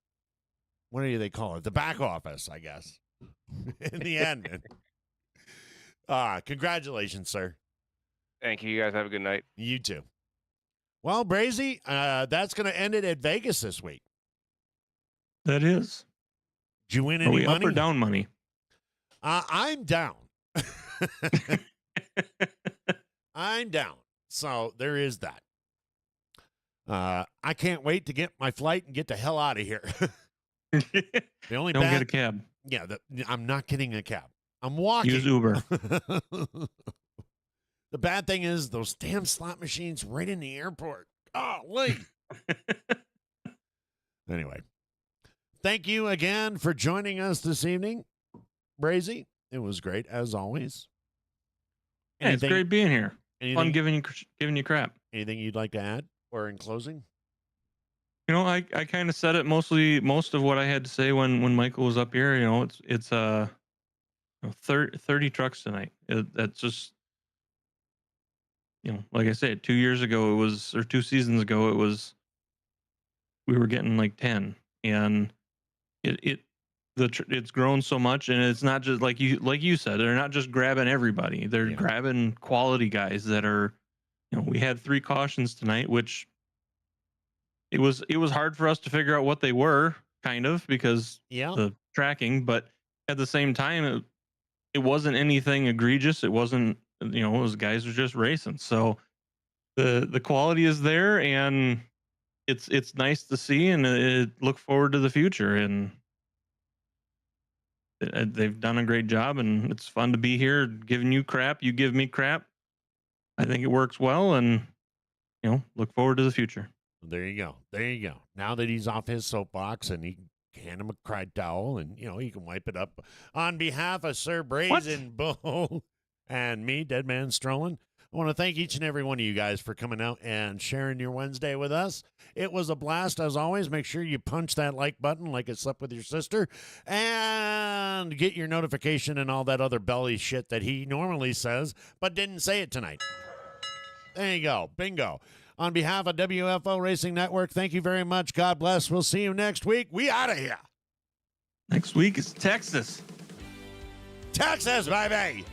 S1: what do they call it? The back office, I guess, in the admin. Congratulations, sir.
S7: Thank you. You guys have a good night.
S1: You too. Well, Brazy, that's going to end it at Vegas this week.
S3: That is.
S1: Did you win
S3: Are
S1: any
S3: we
S1: money?
S3: up or down money?
S1: I'm down. I'm down. So there is that. I can't wait to get my flight and get the hell out of here. The only
S3: Don't
S1: bad,
S3: get a cab.
S1: Yeah, I'm not getting a cab. I'm walking.
S3: Use Uber.
S1: The bad thing is those damn slot machines right in the airport. Golly. Anyway, thank you again for joining us this evening, Brazy. It was great as always.
S3: Yeah, it's great being here. Fun
S1: Anything,
S3: giving you crap.
S1: anything you'd like to add or in closing?
S3: I kind of said it most of what I had to say when Michael was up here. It's 30 trucks tonight. That's just, like I said, 2 years ago it was, or 2 seasons ago it was, we were getting like 10, and It's grown so much, and it's not just like you said, they're not just grabbing everybody. They're grabbing quality guys that are, we had 3 cautions tonight, which it was hard for us to figure out what they were, kind of, because the tracking, but at the same time, it wasn't anything egregious. It wasn't, those guys were just racing. So the quality is there, and it's nice to see, and look forward to the future. And they've done a great job, and it's fun to be here giving you crap. You give me crap. I think it works well, and look forward to the future.
S1: There you go. There you go. Now that he's off his soapbox and he can hand him a cry towel and, he can wipe it up. On behalf of Sir Brazen Bull and me, Dead Man Strolling, I want to thank each and every one of you guys for coming out and sharing your Wednesday with us. It was a blast, as always. Make sure you punch that like button like it slept with your sister and get your notification and all that other belly shit that he normally says but didn't say it tonight. There you go. Bingo. On behalf of WFO Racing Network, thank you very much. God bless. We'll see you next week. We out of here.
S3: Next week is Texas.
S1: Texas, baby.